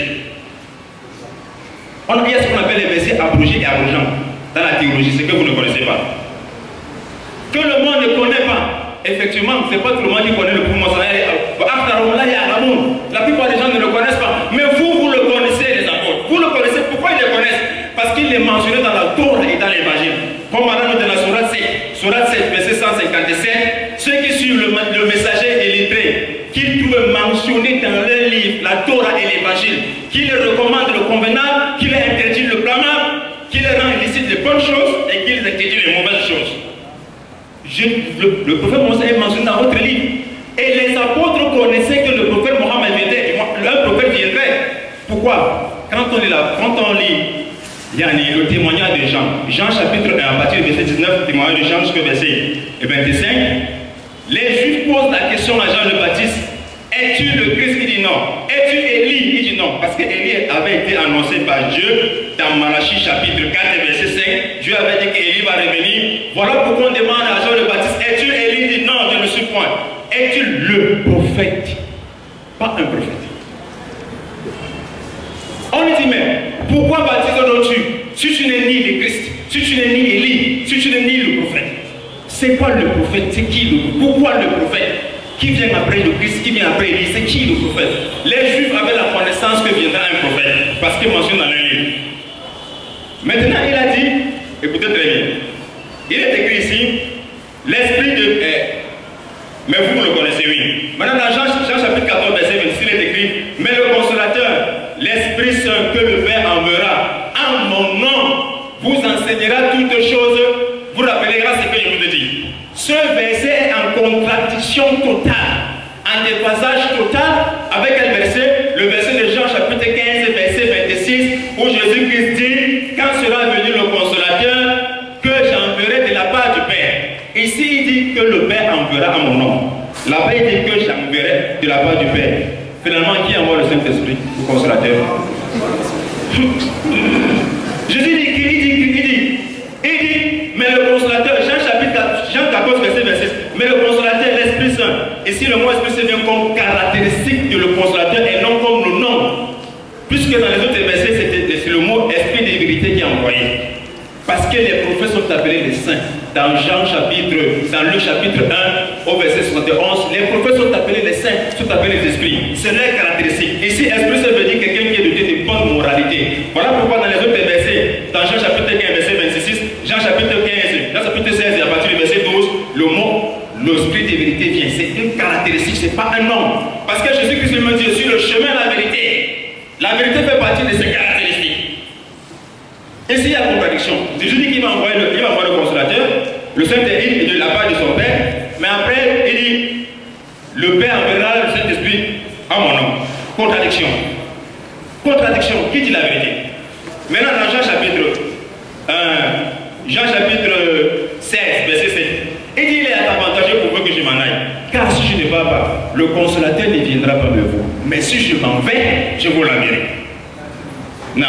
Il y a ce qu'on appelle les versets abrogés et abrogeants dans la théologie, c'est que vous ne connaissez pas. Que le monde ne connaît pas. Effectivement, ce n'est pas tout le monde qui connaît le pouvoir. La plupart des gens ne le connaissent pas. Mais vous le connaissez, les apôtres. Vous le connaissez. Pourquoi ils le connaissent? Parce qu'il est mentionné dans la Torah et dans l'Évangile. Comme madame de la Sourate 7, verset 157, ceux qui suivent le messager illettré, qu'ils trouvent mentionné dans leur livre, la Torah et l'Évangile, qui leur recommande le convenable, qui leur interdit le blâmable, qui leur rend illicite les bonnes choses et qui leur interdit les mauvaises choses. Le prophète Moïse est mentionné dans votre livre. Et les apôtres connaissaient que le prophète Mohammed viendrait, un prophète viendrait. Pourquoi? Quand on lit le témoignage de Jean chapitre 1, à partir du verset 19, témoignage de Jean jusqu'au verset 25, les Juifs posent la question à Jean le Baptiste, es-tu le Christ? Il dit non. Es-tu Élie? Il dit non. Parce que Élie avait été annoncé par Dieu dans Malachie chapitre 4, verset 5. Dieu avait dit qu'Élie va revenir. Voilà pourquoi on demande à Jean le Baptiste, es-tu Élie? Il dit non, je ne suis point. Es-tu le prophète? Pas un prophète. On lui dit, mais pourquoi baptises-tu si tu n'es ni le Christ, si tu n'es ni Élie, si tu n'es ni le prophète? C'est quoi le prophète? C'est qui pourquoi le prophète? Qui vient après le Christ? Qui vient après Élie? C'est qui le prophète? Les Juifs avaient la connaissance que viendra un prophète, parce qu'il mentionne dans le livre. Maintenant, il a dit, écoutez très bien, il est écrit ici, l'esprit de... mais vous le connaissez, oui. Maintenant, dans Jean chapitre 14, verset 26, il est écrit, mais le consolateur, l'Esprit Saint que le Père enverra en mon nom, vous enseignera toutes choses, vous rappellera ce que je vous ai dit. Ce verset est en contradiction totale, en déphasage total avec quel verset? Le verset de Jean chapitre 15, verset 26, où Jésus-Christ dit, quand sera venu le consolateur, que j'enverrai de la part du Père. Ici, il dit que le Père enverra en mon nom. Là-bas, il dit que j'enverrai de la part du Père. Finalement, qui envoie le Saint-Esprit, le consolateur? Jésus dit, mais le consolateur, Jean 14, verset 26, mais le consolateur, l'Esprit Saint. Ici, le mot Esprit Saint vient comme caractéristique de le consolateur et non comme le nom. Puisque dans les autres versets, c'est le mot Esprit de vérité qui est envoyé. Parce que les prophètes sont appelés les saints. Dans Luc chapitre 1, au verset 71, les prophètes sont appelés les saints, sont appelés les esprits. C'est leur caractéristique. Ici, esprit, ça veut dire quelqu'un qui est doté de bonne moralité. Voilà pourquoi dans les autres versets, dans Jean chapitre 15, verset 26, Jean chapitre 15, Jean chapitre 16, et à partir du verset 12, le mot, l'esprit de vérité vient. C'est une caractéristique, c'est pas un nom. Parce que Jésus-Christ me dit, je suis le chemin de la vérité. La vérité fait partie de ses caractéristiques. Ici, il y a contradiction. Jésus dit qu'il va envoyer le consolateur, le Saint-Esprit de la part de son Père, mais après, il dit, le Père enverra le Saint-Esprit à mon nom. Contradiction. Contradiction. Qui dit la vérité? Maintenant, dans Jean chapitre 16, verset 7, il dit, il est avantageux pour vous que je m'en aille. Car si je ne pars pas, le consolateur ne viendra pas vers vous. Mais si je m'en vais, je vous l'enverrai. Non.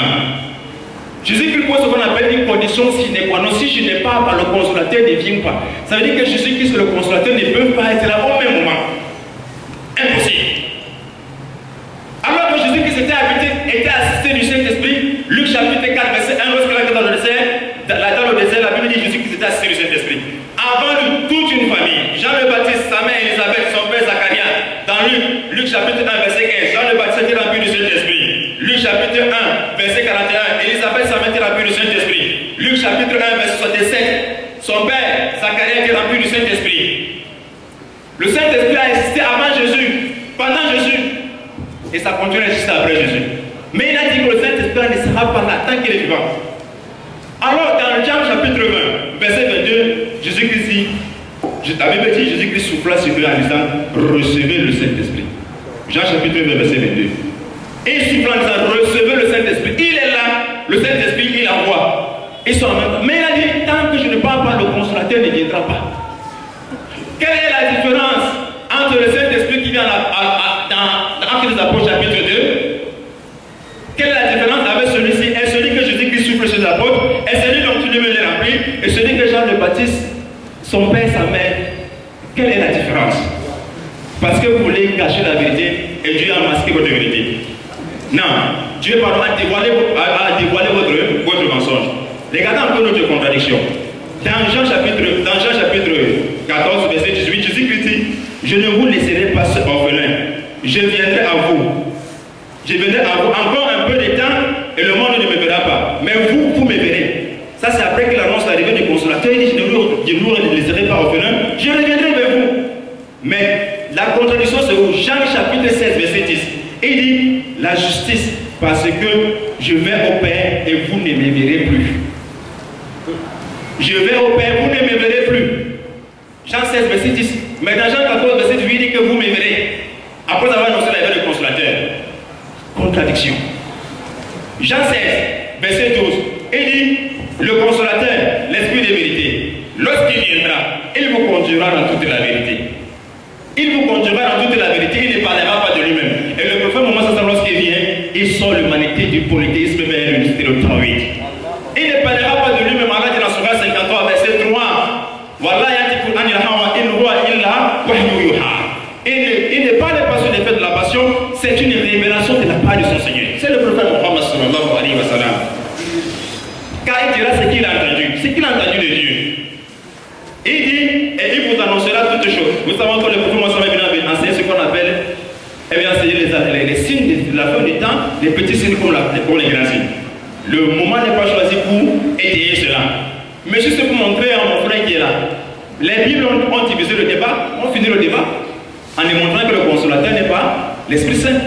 Jésus-Christ pose ce qu'on appelle une condition sine qua non. Si je n'ai pas, le consolateur ne vient pas. Ça veut dire que Jésus-Christ et le consolateur ne peuvent pas être là au même moment. Impossible. Alors que Jésus-Christ était assisté du Saint-Esprit, Luc chapitre 4, verset 1, lorsqu'il était dans le désert, la Bible dit que Jésus-Christ était assisté du Saint-Esprit. Avant lui, toute une famille, Jean le Baptiste, sa mère Élisabeth, son père Zacharia, dans Luc chapitre 1, verset 15, Jean le Baptiste était rempli du Saint-Esprit. Luc chapitre 1, verset 41, Élisabeth, sa mère était remplie du Saint-Esprit. Luc chapitre 1, verset 67, son père Zacharia était rempli du Saint-Esprit. Le Saint-Esprit a existé avant Jésus, pendant Jésus, et ça continue à exister après Jésus. Mais il a dit que le Saint-Esprit ne sera pas là tant qu'il est vivant. Alors, dans Jean chapitre 20, verset 22, Jésus-Christ dit, la Bible dit, Jésus-Christ souffla sur eux en disant, recevez le Saint-Esprit. Jean chapitre 20, verset 22. Et il souffla en disant, recevez le Saint-Esprit. Il est là, le Saint-Esprit, il envoie. ils sont en même temps. Mais il a dit, tant que je ne parle pas, le consolateur ne viendra pas. Quelle est la différence entre le Saint-Esprit qui vient dans Actes des Apôtres chapitre 2? Quelle est la différence avec celui-ci et celui que Jésus-Christ souffle sur les apôtres et celui dont tu me l'as rempli et celui que Jean le Baptiste, son père, sa mère? Quelle est la différence? Parce que vous voulez cacher la vérité et Dieu a masqué votre vérité. Non, Dieu pardon, a dévoilé votre mensonge. Regardez un peu notre contradiction. Dans Jean chapitre 14, verset 18, Jésus-Christ dit, je ne vous laisserai pas orphelins. Je viendrai à vous. Je viendrai à vous encore un peu de temps et le monde ne me verra pas. Mais vous me verrez. Ça, c'est après que l'annonce l'arrivée du consolateur. Il dit, je ne vous laisserai pas orphelins. Je reviendrai vers vous. Mais la contradiction, c'est où Jean chapitre 16, verset 10. Il dit, la justice, parce que je vais au Père et vous ne me verrez plus. Je vais au Père, vous ne me verrez plus. Jean 16, verset 10. Mais dans Jean 14, verset 8, il dit que vous me verrez. Après avoir annoncé l'arrivée du consolateur. Contradiction. Jean 16, verset 12. Il dit, le consolateur, l'esprit de vérité, lorsqu'il viendra, il vous conduira dans toute la vérité. Il vous conduira dans toute la vérité, il ne parlera pas de lui-même. Et le prophète Mohammed, lorsqu'il vient, il sort l'humanité du polythéisme vers le stéréotype. Il ne parlera pas de lui-même. Allah dit dans Surah 53, verset 3. Il ne parle pas sur l'effet de la passion, c'est une révélation de la part de son Seigneur. C'est le prophète Mohammed sallallahu alayhi wa sallam. Car il dira ce qu'il a entendu, de Dieu. Il dit, et il vous annoncera toutes choses. Vous savez que le prophète Mohammed a enseigné ce qu'on appelle, les signes de la fin du temps, les petits signes comme les grands signes. Le moment n'est pas choisi pour étayer cela. Mais juste pour montrer à mon frère qui est là, les Bibles ont divisé le débat, ont fini le débat, en démontrant que le consolateur n'est pas l'Esprit Saint.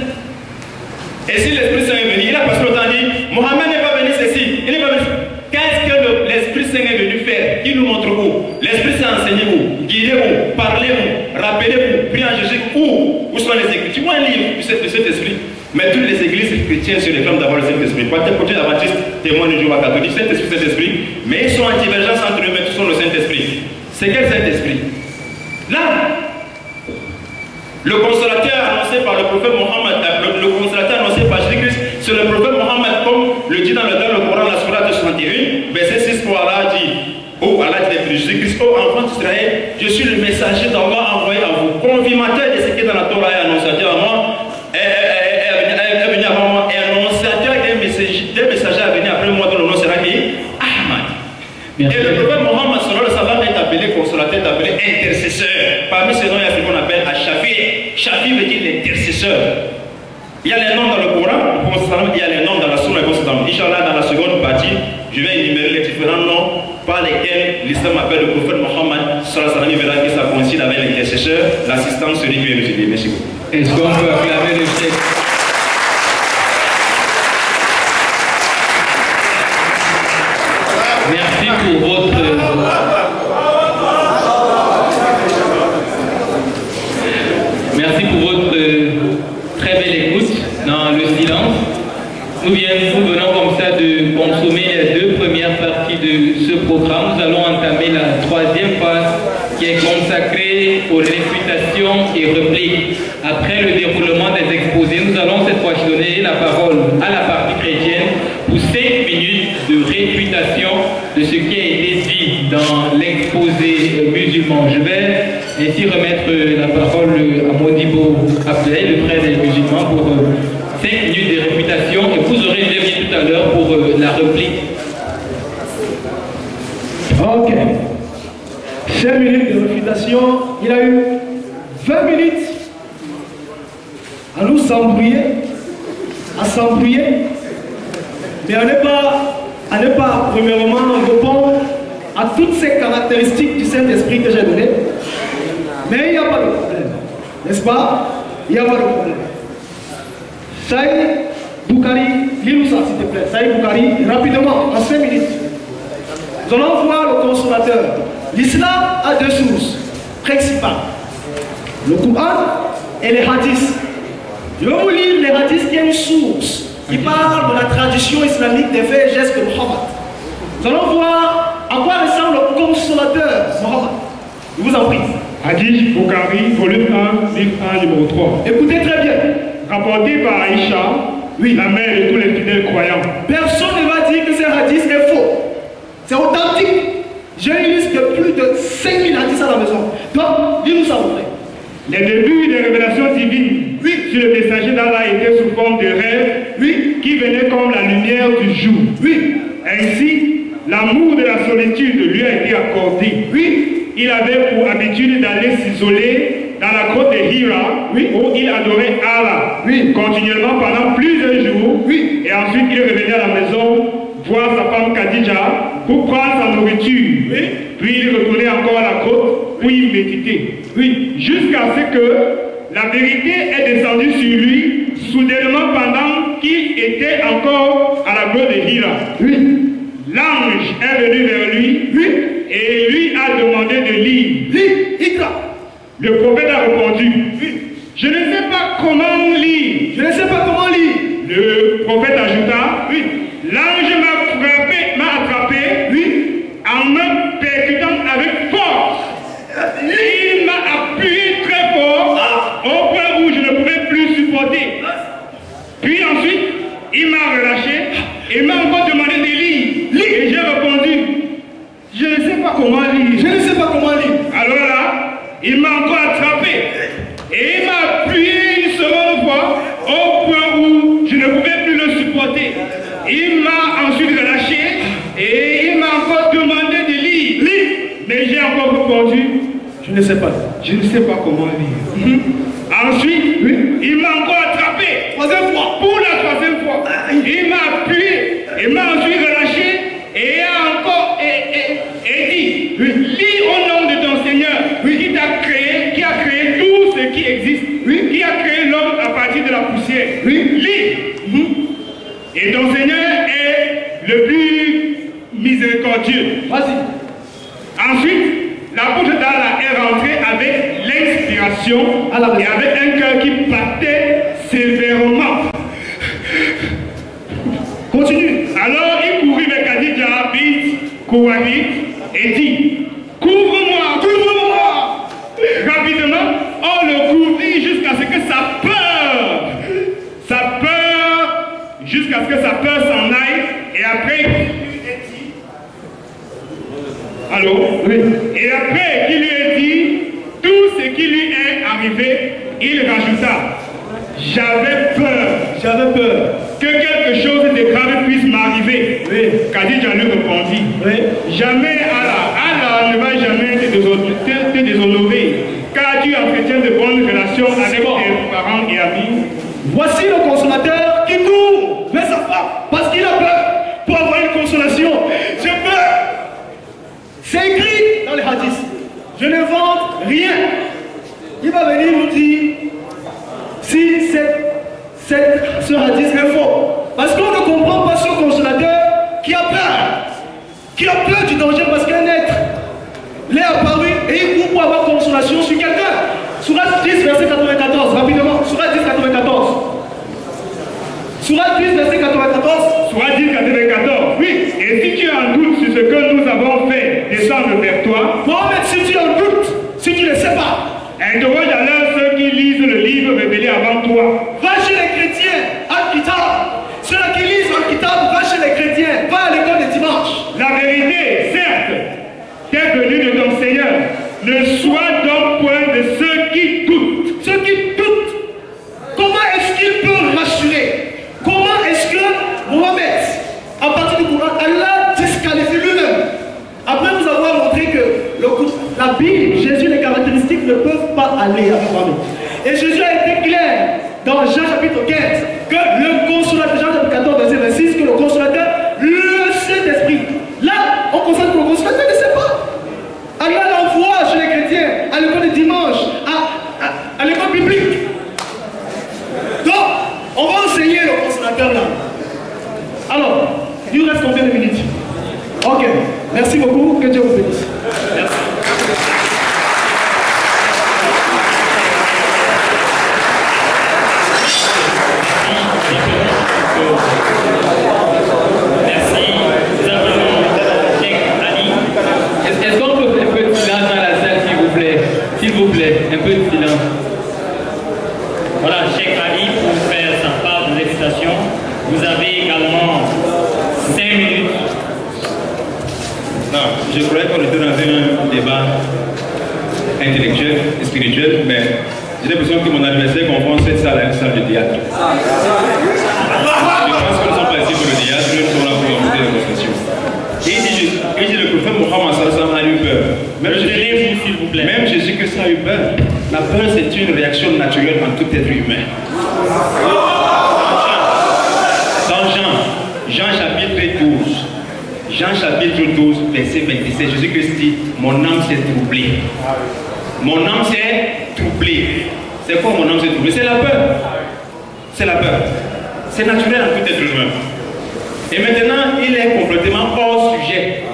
Et si l'Esprit Saint est venu, il a passé le temps dit, Mohammed n'est pas venu ceci, il n'est pas venu. Qu'est-ce que l'Esprit Saint est venu faire? Il nous montre où? L'Esprit Saint enseignez-vous, guidez-vous, parlez-vous, rappelez-vous, priez en Jésus, où sont les églises? Tu vois un livre de cet esprit? Mais toutes les églises chrétiennes se réclament d'avoir le Saint-Esprit. Côté d'Adventiste, témoin de Jéhovah catholique, Saint-Esprit, mais ils sont en divergence entre eux, mais tous sont le Saint-Esprit. C'est quel Saint-Esprit? Là, le consolateur annoncé par le prophète Mohammed, le consolateur annoncé par Jésus-Christ, c'est le prophète Mohammed, comme le dit dans le Coran, la Surah 61, verset 6, pour Allah dit, Allah dit de Jésus-Christ, enfant d'Israël, je suis le messager d'Allah envoyé à vous, confirmateur de ce qui est dans la Torah et annonciateur à moi, est venu avant moi, et annonciateur des messagers à venir après moi, dont le nom sera qui? Ahmad. Et le prophète Mohammed est appelé consolateur, est appelé intercesseur. Parmi ces noms, il y a ce qu'on appelle Shafi. Shafi veut dire l'intercesseur. Il y a les noms dans le Coran, il y a les noms dans la Sunna. Inch'Allah, dans la seconde partie, je vais énumérer les différents noms par lesquels l'islam appelle le prophète Mohammed. Il verra que ça coïncide avec l'intercesseur. L'assistance serait bien utilisée. Merci beaucoup. Est-ce qu'on peut acclamer le chef? Merci pour votre... Merci pour votre très belle écoute dans le silence. Nous venons comme ça de consommer les deux premières parties de ce programme. Nous allons entamer la troisième phase qui est consacrée aux réfutations et répliques. Après le déroulement des exposés, nous allons cette fois donner la parole à la partie chrétienne pour 5 minutes de réfutation de ce qui a été dit dans l'exposé musulman. Je vais ainsi remettre la parole à Modibo Abdel, le frère des musulmans, pour 5 minutes de réfutation, et vous aurez 2 minutes tout à l'heure pour la réplique. Ok. 5 minutes de réfutation. Il a eu 20 minutes à nous s'embrouiller, mais à ne pas premièrement répondre à toutes ces caractéristiques du Saint-Esprit que j'ai données. Mais il n'y a pas de problème, n'est-ce pas? Il n'y a pas de problème. Saïd Boukari, lis-nous ça s'il te plaît. Saïd Boukari, rapidement, en 5 minutes. Nous allons voir le consolateur. L'islam a 2 sources principales, le Coran et les hadiths. Je vais vous lire les hadiths qui est une source qui parle de la tradition islamique des faits et gestes de Muhammad. Nous allons voir à quoi ressemble le consolateur, Mohammed. Je vous en prie. Hadith Bukhari, volume 1, livre 1, numéro 3. Écoutez très bien. Rapporté par Aïcha, oui, la mère de tous les fidèles croyants. Personne ne va dire que ce hadith est faux. C'est authentique. J'ai une liste de plus de 5000 hadiths à la maison. Donc, dis-nous ça, mon frère. Les débuts des révélations divines sur le messager d'Allah étaient sous forme de rêves qui venaient comme la lumière du jour. Ainsi, l'amour de la solitude lui a été accordé. Il avait pour habitude d'aller s'isoler dans la grotte de Hira, où il adorait Allah continuellement pendant plusieurs jours. Et ensuite, il revenait à la maison voir sa femme Khadija pour prendre sa nourriture. Puis il retournait encore à la grotte pour y méditer. Jusqu'à ce que la vérité est descendue sur lui soudainement pendant qu'il était encore à la grotte de Hira. L'ange est venu vers lui et lui a demandé de lire. Le prophète a répondu, je ne sais pas comment lire. Je ne sais pas comment lire. Le prophète ajouta, l'ange m'a attrapé, en me percutant avec force. Il m'a appuyé très fort au point où je ne pouvais plus supporter. Puis ensuite, il m'a relâché et m'a encore demandé de lire. Et j'ai répondu, je ne sais pas comment lire. Je ne sais pas comment lire. Alors là, il m'a encore attrapé et il m'a appuyé une seconde fois au point où je ne pouvais plus le supporter. Il m'a ensuite relâché et il m'a encore demandé de lire. Mais j'ai encore répondu, je ne sais pas. Je ne sais pas comment lire. Ensuite, il m'a encore attrapé. Troisième fois. Pour la troisième fois. Il m'a appuyé et m'a ensuite relâché et a encore dit, lis au nom de ton Seigneur qui a créé tout ce qui existe, qui a créé l'homme à partir de la poussière. Lis. Et ton Seigneur est le plus miséricordieux. Vas-y. Ensuite, l'apôtre d'Allah est rentré avec l'inspiration et avec un cœur qui battait sévèrement. Continue. Alors il courut vers Khadija bint Khuwaylid et dit, couvre-moi, couvre-moi. Rapidement, on le couvrit jusqu'à ce que jusqu'à ce que sa peur s'en aille. Et après, et après qu'il lui ait dit tout ce qui lui est arrivé, il rajouta, j'avais peur que quelque chose de grave puisse m'arriver. Khadija lui répondit, jamais Allah ne va jamais te déshonorer, car tu entretiens de bonnes relations avec tes parents et amis. Voici le consolateur qui court vers sa femme parce qu'il a peur pour avoir une consolation. J'ai peur. C'est écrit dans les hadiths. Je ne vante rien. Il va venir nous dire si ce hadith est faux. Parce qu'on ne comprend pas ce consolateur qui a peur du danger parce qu'un être l'est apparu et il court pour avoir consolation sur quelqu'un. Sourate 10, verset 94, rapidement. Sourate 10, 94. Sourate 10, verset 94. Sourate 10, 94. Oui. Et si tu as un doute sur ce que nous avons fait descendre vers toi, Mohamed, si tu as un doute, si tu ne sais pas, interroge alors ceux qui lisent le livre révélé avant toi. Va chez les chrétiens, Al-Kitab. Ceux-là qui lisent Al-Kitab, va chez les chrétiens, va à l'école de dimanche. La vérité, certes, t'est venue de ton Seigneur. Ne sois donc point de ceux qui doutent. Ceux qui doutent. Comment est-ce qu'ils peuvent rassurer? Comment est-ce que Mohamed, à partir du Coran, Allah disqualifie lui-même? Après nous avoir montré que la Bible, Jésus, les caractéristiques ne peuvent pas aller avec Mohamed. Et Jésus a été clair dans Jean chapitre 15 que le consolateur, Jean chapitre 14, verset 26, que le consolateur, le Saint-Esprit. Là, on constate que le consolateur ne sait pas. Allah l'envoie chez les chrétiens, à l'école de dimanche, à l'école biblique. Donc, on va enseigner le consolateur là. Alors, il nous reste combien de minutes? Ok, merci beaucoup, que Dieu vous bénisse. Merci. plaît, un peu de silence. Voilà, Cheikh Ali, pour faire sa part de récitation, vous avez également 5 minutes. Non, je croyais qu'on était dans un débat intellectuel et spirituel, mais j'ai l'impression que mon adversaire confond cette salle à une salle de théâtre. Je pense que nous sommes placés pour le théâtre, nous sommes là pour monter la démonstration. Et il dit le prophète Mohammed sallallahu alayhi wa sallam a eu peur. Même Jésus-Christ a eu peur. La peur, c'est une réaction naturelle en tout être humain. Dans Jean chapitre 12, Jean chapitre 12, verset 27, Jésus-Christ dit, mon âme s'est troublée. Mon âme s'est troublée. C'est quoi mon âme s'est troublée? C'est la peur. C'est la peur. C'est naturel en tout être humain. Et maintenant, il est complètement hors sujet.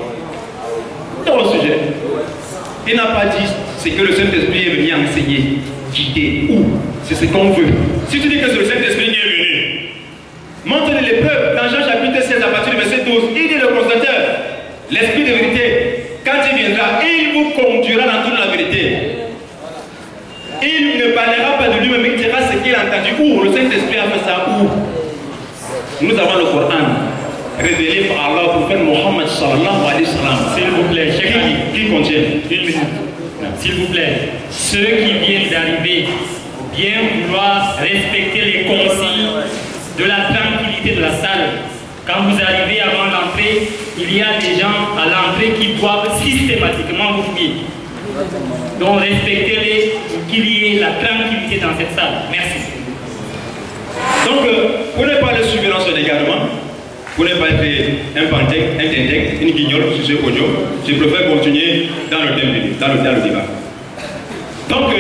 Hors sujet. Il n'a pas dit ce que le Saint-Esprit est venu enseigner, guider, où. C'est ce qu'on veut. Si tu dis que c'est le Saint-Esprit qui est venu, montre l'épreuve dans Jean chapitre 16 à partir du verset 12. Il dit le constateur, l'Esprit de vérité, quand il viendra, il vous conduira dans toute la vérité. Il ne parlera pas de lui-même, il dira ce qu'il a entendu. Où le Saint-Esprit a fait ça, où. Nous avons le Coran, révélé par Allah au prophète Mohammed sallallahu alayhi wa sallam. S'il vous plaît, Cheikh Ali, qui contient une minute. S'il vous plaît, ceux qui viennent d'arriver, bien vouloir respecter les consignes de la tranquillité de la salle. Quand vous arrivez avant l'entrée, il y a des gens à l'entrée qui doivent systématiquement vous fouiller. Donc respectez-les pour qu'il y ait la tranquillité dans cette salle. Merci. Donc, pour ne pas le suivre dans son égarement, pour ne pas être un pantec, un tintec, une guignole sur ce audio, je préfère continuer dans le thème, dans le débat. Donc,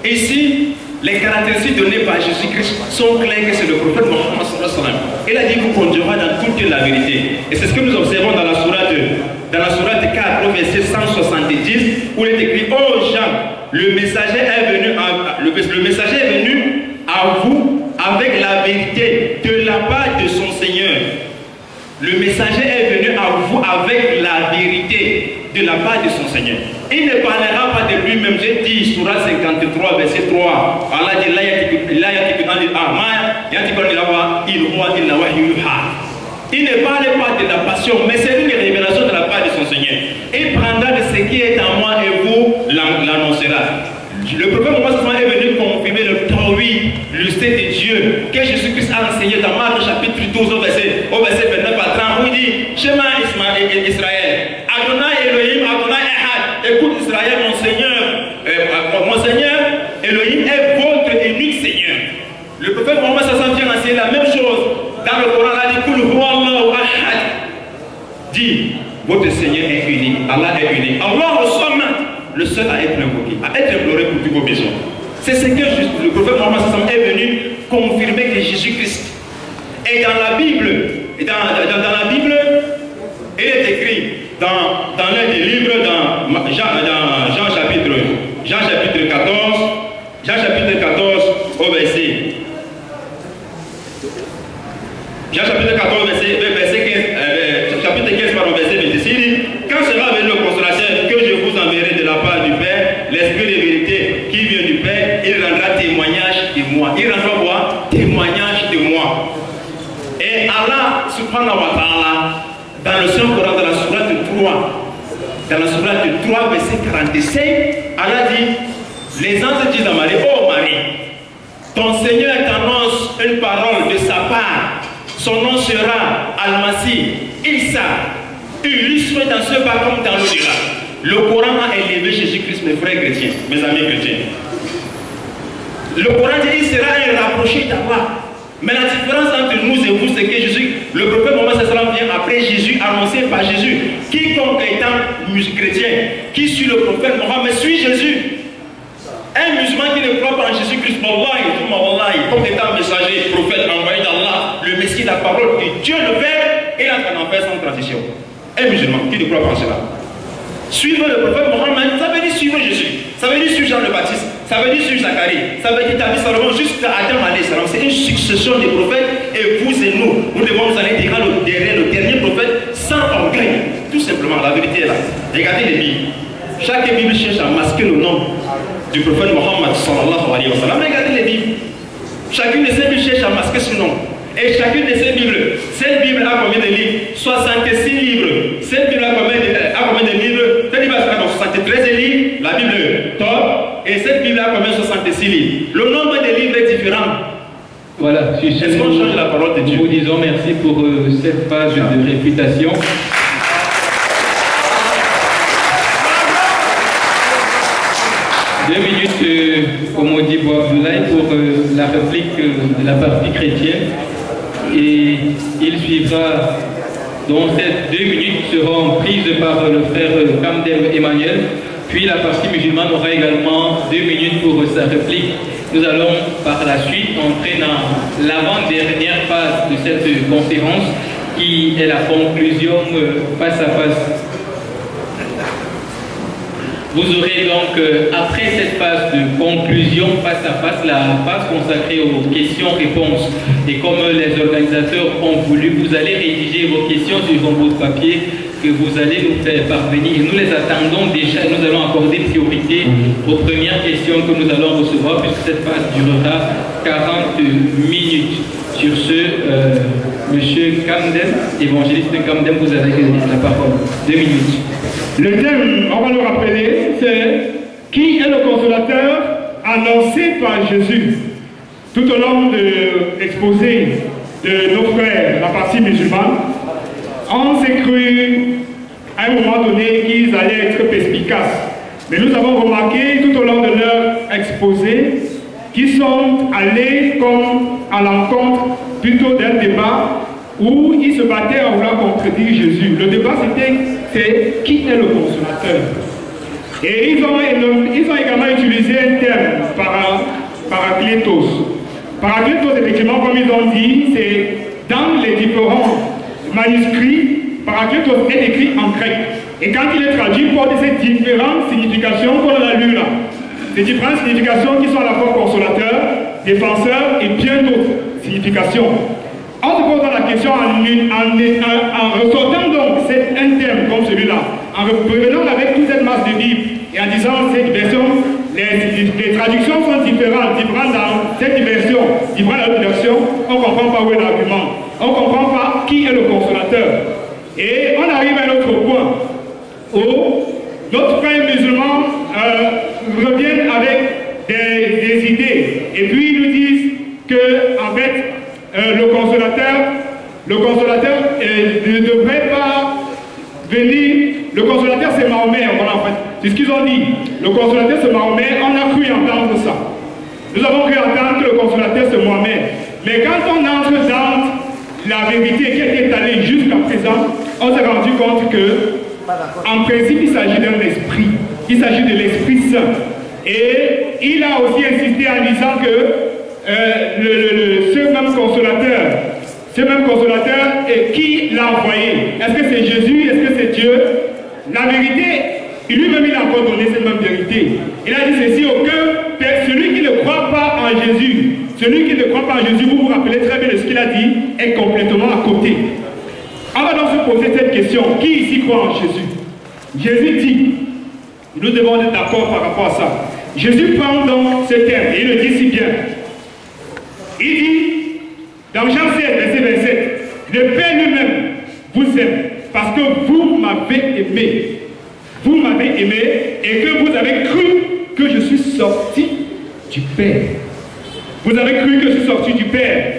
ici, les caractéristiques données par Jésus-Christ sont claires que c'est le prophète Mohammed sallallahu alayhi wa sallam. Il a dit vous conduira dans toute la vérité. Et c'est ce que nous observons dans la sourate 4, au verset 170, où il est écrit, oh Jean, le messager est venu à vous avec la vérité de la part de son Seigneur. Le messager est venu à vous avec la vérité de la part de son Seigneur. Il ne parlera pas de lui-même. J'ai dit, Surah 53, verset 3. Allah dit, il ne parle pas de la passion, mais c'est une révélation de la part de son Seigneur. Il prendra de ce qui est en moi et vous l'annoncera. Le prophète Mohammed est venu confirmer le Tawhid, le sait de Dieu, que Jésus-Christ a enseigné dans Marc chapitre 12 au verset 29 à 30, où il dit, Shema Israël, Adonai Elohim, Adonai Ehad, écoute Israël, mon Seigneur Elohim est votre unique Seigneur. Le prophète Mohammed vient enseigner la même chose. Dans le Coran, il dit, Kul huwa Allahu Ahad. Dit, votre Seigneur est unique, Allah est unique. Allah le seul à être invoqué, à être imploré pour tous vos besoins. C'est ce que le prophète Mohammed est venu confirmer que Jésus-Christ. Et dans la Bible, il est écrit dans l'un des livres, dans Jean chapitre 14, au verset. Jean chapitre 14, verset 15, chapitre 15, pardon, verset 26, il dit, quand sera venu le consolateur que je vous enverrai de la part du Père, l'Esprit de vérité qui vient du Père, il rendra témoignage de moi. Il rendra quoi? Témoignage de moi. Et Allah, subhanahu wa ta'ala, dans le Saint-Coran, dans la sourate 3, verset 45, Allah dit, les anges disent à Marie, oh Marie, ton Seigneur t'annonce une parole de sa part. Son nom sera Al-Masih, Isa, illustre dans ce bas comme dans l'au-delà. Le Coran a élevé Jésus-Christ, mes frères chrétiens, mes amis chrétiens. Le Coran dit qu'il sera un rapproché d'Allah. Mais la différence entre nous et vous, c'est que Jésus, le prophète Mohammed vient après Jésus, annoncé par Jésus. Quiconque étant chrétien, qui suit le prophète Mohammed, suit Jésus. Un musulman qui ne croit pas en Jésus-Christ, comme étant messager, prophète, envoyé d'Allah, le Messie, la parole de Dieu, le Père, il est en enfer sans transition. Un musulman qui ne croit pas en cela. Suivre le prophète Mohammed, ça veut dire suivre Jésus. Ça veut dire suivre Jean le Baptiste. Ça veut dire suivre Zacharie. Ça veut dire David Salomon jusqu'à Adam alayhi salam. C'est une succession de prophètes et vous et nous devons nous aller derrière le dernier prophète sans orgueil. Tout simplement, la vérité est là. Regardez les Bibles. Chaque Bible cherche à masquer le nom du prophète Mohammed sallallahu alayhi wa sallam. Regardez les Bibles. Chacune de ces Bibles cherche à masquer son nom. Et chacune de ces Bibles, cette Bible a combien de livres? 66 livres. Cette Bible a combien de livres? Cette Bible a 73 livres, la Bible top. Et cette Bible a combien? 66 livres. Le nombre de livres est différent. Voilà, est-ce qu'on change la parole de Dieu? Nous vous disons merci pour cette page de réputation. Deux minutes, comme on dit, pour la réplique de la partie chrétienne. Et il suivra, donc ces 2 minutes seront prises par le frère Kamdem Emmanuel. Puis la partie musulmane aura également 2 minutes pour sa réplique. Nous allons par la suite entrer dans l'avant-dernière phase de cette conférence qui est la conclusion face à face. Vous aurez donc, après cette phase de conclusion face à face, la phase consacrée aux questions-réponses. Et comme les organisateurs ont voulu, vous allez rédiger vos questions sur un bout de papier que vous allez nous faire parvenir. Et nous les attendons déjà. Nous allons accorder priorité aux premières questions que nous allons recevoir, puisque cette phase durera 40 minutes. Sur ce, Monsieur Kamdem, évangéliste Kamdem, vous avez la parole. 2 minutes. Le thème, on va le rappeler, c'est qui est le consolateur annoncé par Jésus. Tout au long de l'exposé de nos frères, la partie musulmane, on s'est cru à un moment donné qu'ils allaient être perspicaces. Mais nous avons remarqué tout au long de leur exposé qu'ils sont allés comme à l'encontre plutôt d'un débat où ils se battaient en voulant contredire Jésus. Le débat c'est qui est le consolateur. Et ils ont également utilisé un terme, paraclétos. Paraclétos, effectivement, comme ils ont dit, c'est dans les différents manuscrits, paraclétos est écrit en grec. Et quand il est traduit, il porte ces différentes significations qu'on a lues là. Ces différentes significations qui sont à la fois consolateur, défenseur et bien d'autres significations. En se posant la question, en ressortant donc un terme comme celui-là, en revenant avec toute cette masse de Bible et en disant cette version, les traductions sont différentes dans cette version, différentes dans l'autre version, on ne comprend pas où est l'argument. On ne comprend pas qui est le consolateur. Et on arrive à un autre point où d'autres frères musulmans reviennent avec des idées et puis ils nous disent que en fait le consolateur ne devrait pas venir. Le consolateur c'est Mahomet, voilà, en fait. C'est ce qu'ils ont dit. Le consolateur c'est Mahomet, on a cru entendre ça. Nous avons cru entendre que le consolateur c'est Mohamed. Mais quand on entre dans la vérité qui est étalée jusqu'à présent, on s'est rendu compte que en principe il s'agit d'un esprit. Il s'agit de l'Esprit Saint. Et il a aussi insisté en disant que ce même consolateur, qui l'a envoyé? Est-ce que c'est Jésus? Est-ce que c'est Dieu? La vérité, lui-même il a encore donné cette même vérité. Il a dit ceci: celui qui ne croit pas en Jésus, vous vous rappelez très bien de ce qu'il a dit, est complètement à côté. On va donc se poser cette question: qui ici croit en Jésus? Jésus dit, nous devons être d'accord par rapport à ça. Jésus prend donc ce terme et il le dit si bien. Il dit, dans Jean 16, verset 27, le Père lui-même vous aime parce que vous m'avez aimé. Vous m'avez aimé et que vous avez cru que je suis sorti du Père. Vous avez cru que je suis sorti du Père.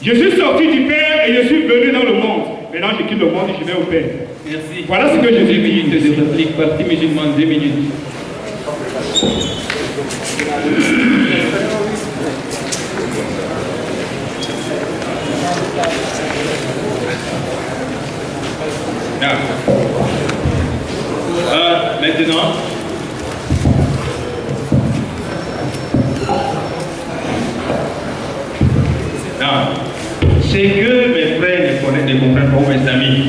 Je suis sorti du Père et je suis venu dans le monde. Maintenant je quitte le monde et je vais au Père. Merci. Voilà ce que Jésus dit. 2 minutes de réplique, partie musulmane, 2 minutes. Maintenant, ce que mes frères ne comprennent pas, mes amis,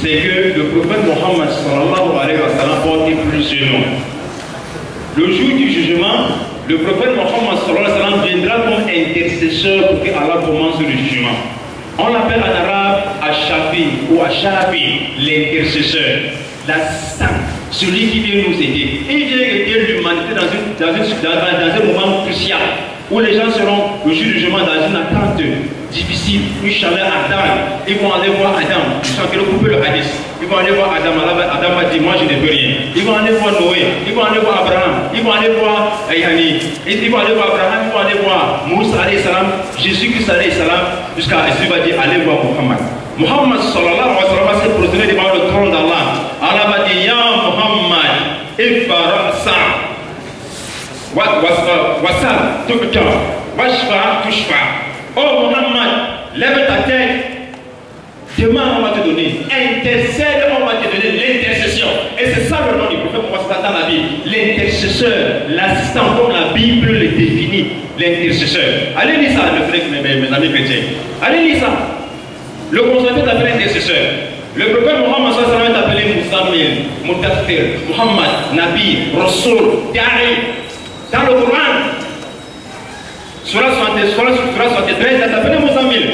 c'est que le prophète Mohammed sallallahu alayhi wa sallam porte plusieurs noms. Le jour du jugement, le prophète Mohammed sallallahu alayhi wa sallam viendra comme intercesseur pour que Allah commence le jugement. On l'appelle en arabe Ashafi ou Ashafi, l'intercesseur. celui qui vient nous aider. Il vient aider l'humanité dans un moment crucial où les gens seront le jour du jugement dans une attente difficile, une chaleur ardente. Ils vont aller voir Adam. Je sens que le couple le hadith. Ils vont aller voir Adam. Adam a dit, moi je ne peux rien. Ils vont aller voir Noé. Ils vont aller voir Abraham. Ils vont aller voir Yani. Ils vont aller voir Abraham. Ils vont aller voir Moussa alayhi salam, Jésus-Christ alayhi salam, jusqu'à ce qu'il va dire, allez voir Muhammad. Muhammad sallallahu alayhi wa sallam s'est prosterné devant le trône d'Allah. Allah va dire, ya Muhammad, ifara sa. Wasal, tukta, washfa, tushfa. Oh Muhammad, lève ta tête, demande, on va te donner, intercède, on va te donner l'intercession. Et c'est ça le nom du prophète Mohammed dans la Bible. L'intercesseur, l'assistant, comme la Bible le définit, l'intercesseur. Allez lire ça, mes amis chrétiens. Allez lire ça. Le consolateur est appelé l'intercesseur. Le prophète Mohammed est appelé Moussamil, Mudathir, Muhammad, Nabi, Rasul, Dari. Dans le Coran, Surah 73, il est appelé Moussamil,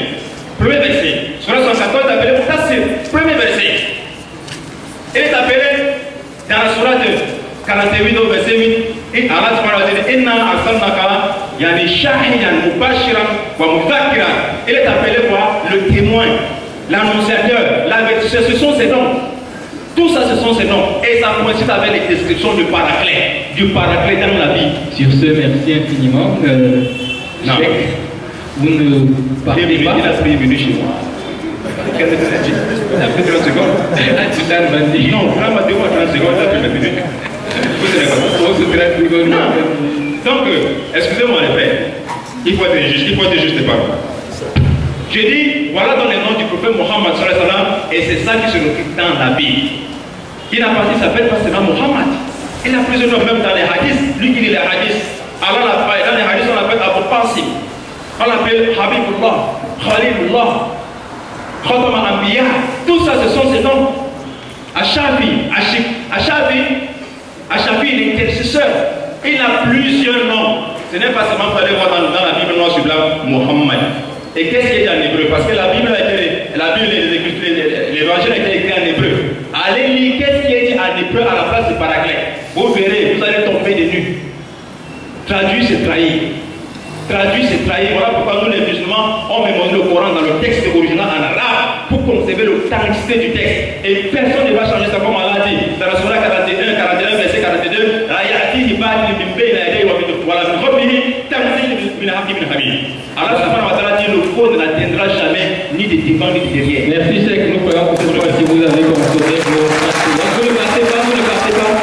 premier verset. Surah 74, il est appelé Mudathir, premier verset. Il est appelé dans la Surah de 48 au verset 8. Et Allah subhanahu wa ta'ala, Inna arsalnaka yani shahidan mubashiran wa mudhakiran. Il est appelé quoi? Le témoin, l'annonciateur, l'avertisseur. Ce sont ses noms. Tout ça, ce sont ses noms. Et ça coïncide avec les descriptions du paraclet dans la Bible. Sur ce, merci infiniment. Non. Vous ne partez pas. Il a pris une minute chez moi. Qu'est-ce que tu as dit? Il a pris 30 secondes. Non, vraiment, 30 secondes, il a pris une minute. Non. Donc, excusez-moi les frères, il faut être juste et parole. Je dis, voilà dans les noms du prophète Mohammed sallallahu alayhi wa sallam, et c'est ça qui se retrouve dans la Bible. Il n'a pas dit, il s'appelle pas seulement Mohammed. Il a plusieurs noms même dans les hadiths. Lui qui lit les hadiths, Allah l'a fait. Dans les hadiths, on l'appelle Abu Qasim. On l'appelle Habibullah, Khalilullah, Khatam al-Anbiya. Tout ça, ce sont ses noms. Ashafi, l'intercesseur. Il a plusieurs noms. Ce n'est pas seulement pour aller voir dans la Bible noire sur blanc, Mohammed. Et qu'est-ce qu'il y a en hébreu? Parce que la Bible l'évangile a été écrit en hébreu. Allez lire qu'est-ce qui est dit en hébreu à la place du paraclet. Vous verrez, vous allez tomber des nues. Traduire, c'est trahir. Traduire, c'est trahir. Voilà pourquoi nous, les musulmans, on mémorise le Coran dans le texte original en arabe pour conserver l'authenticité du texte. Et personne ne va changer ça comme Allah dit. Dans la Surah 41, verset 42, Allah subhanahu wa ta'ala dit le faux ne n'atteindra jamais ni de devant ni de derrière. Merci, c'est que nous pouvons pour cette fois si vous avez consommé vos pratiques. Vous ne partez pas.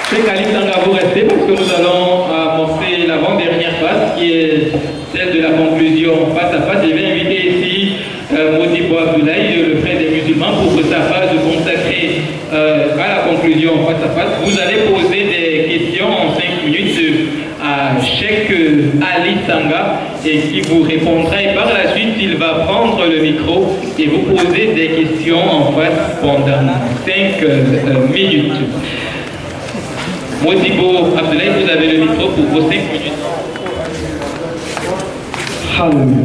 Chez Khalid Tanga, vous restez parce que nous allons amorcer l'avant-dernière phase qui est celle de la conclusion face à face. Je vais inviter ici Modibo Abdoulaye, le frère des musulmans, pour sa phase consacrée à la conclusion face à face. Vous allez poser des questions en 5 minutes à Cheikh Ali Tanga et qui vous répondra. Et par la suite, il va prendre le micro et vous poser des questions en face pendant 5 minutes. Modibo Abdoulaye, vous avez le micro pour vos 5 minutes. Alléluia.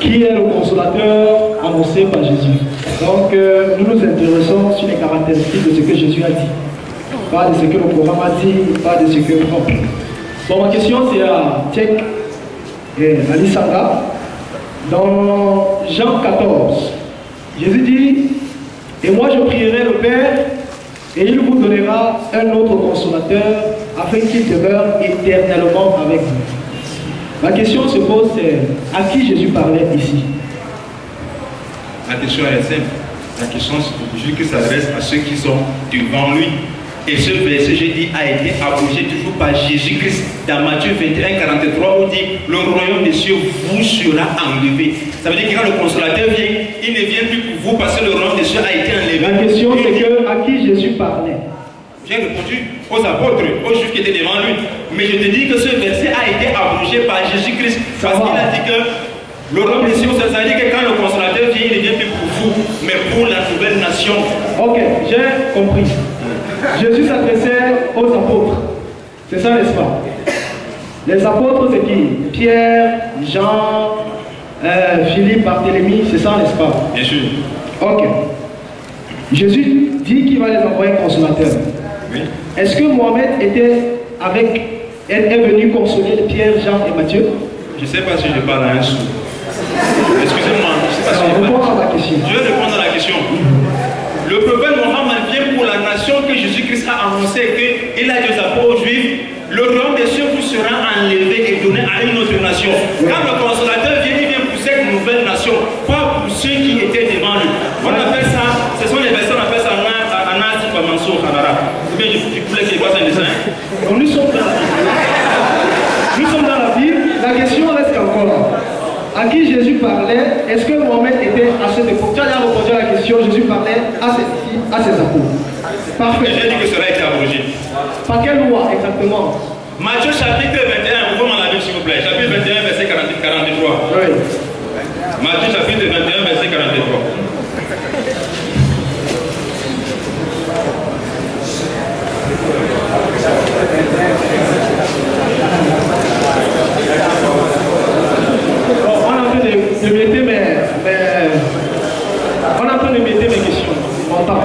Qui est le consolateur annoncé par Jésus? Donc, nous nous intéressons sur les caractéristiques de ce que Jésus a dit. Pas de ce que le Coran a dit, pas de ce que le Coran. Bon, ma question c'est à Cheikh Ali Tanga. Dans Jean 14, Jésus dit, et moi je prierai le Père, et il vous donnera un autre consolateur, afin qu'il demeure éternellement avec vous. Ma question se pose, c'est à qui Jésus parlait ici? La question est simple. La question Jésus qui s'adresse à ceux qui sont devant lui. Et ce verset, j'ai dit, a été abrogé toujours par Jésus-Christ dans Matthieu 21, 43, où il dit, le royaume des cieux vous sera enlevé. Ça veut dire que quand le consolateur vient, il ne vient plus pour vous parce que le royaume des cieux a été enlevé. La question c'est que à qui Jésus parlait? J'ai répondu aux apôtres, aux juifs qui étaient devant lui. Mais je te dis que ce verset a été abrogé par Jésus-Christ. Parce qu'il a dit que le royaume des cieux, ça veut dire que quand le consolateur vient, il ne vient plus pour vous, mais pour la nouvelle nation. Ok, j'ai compris. Jésus s'adressait aux apôtres. C'est ça, n'est-ce pas? Les apôtres, c'est qui? Pierre, Jean, Philippe, Barthélemy, c'est ça, n'est-ce pas? Bien sûr. Ok. Jésus dit qu'il va les envoyer un consolateur. Oui. Est-ce que Mohamed est venu consoler Pierre, Jean et Matthieu? Je ne sais pas si je parle à un sourd. Excusez-moi, je ne sais pas si je réponds à la question. Je vais répondre à la question. Le prophète Mohammed vient pour la nation que Jésus-Christ a annoncé qu'il a dit aux apôtres juifs, le royaume des cieux vous sera enlevé et donné à une autre nation. Quand le consolateur vient, il vient pour cette nouvelle nation, pas pour ceux qui étaient devant lui. On appelle ça, ce sont les personnes, on appelle ça Anasi Pamanso Khabara. Ou bien je voulais qu'il fasse un dessin. Donc nous sommes dans la Bible, la question reste encore là. À qui Jésus parlait? Est-ce que Mohamed était à cette époque? Tu as déjà répondu à la question, Jésus parlait à ses apôtres. Parfait. J'ai dit que cela était abrogé. Par quelle loi exactement? Matthieu chapitre 21, vous pouvez m'en la Bible s'il vous plaît. Chapitre 21, verset 43. Oui. Matthieu chapitre 21, verset 43. On a fait de mettre mes questions. On temps.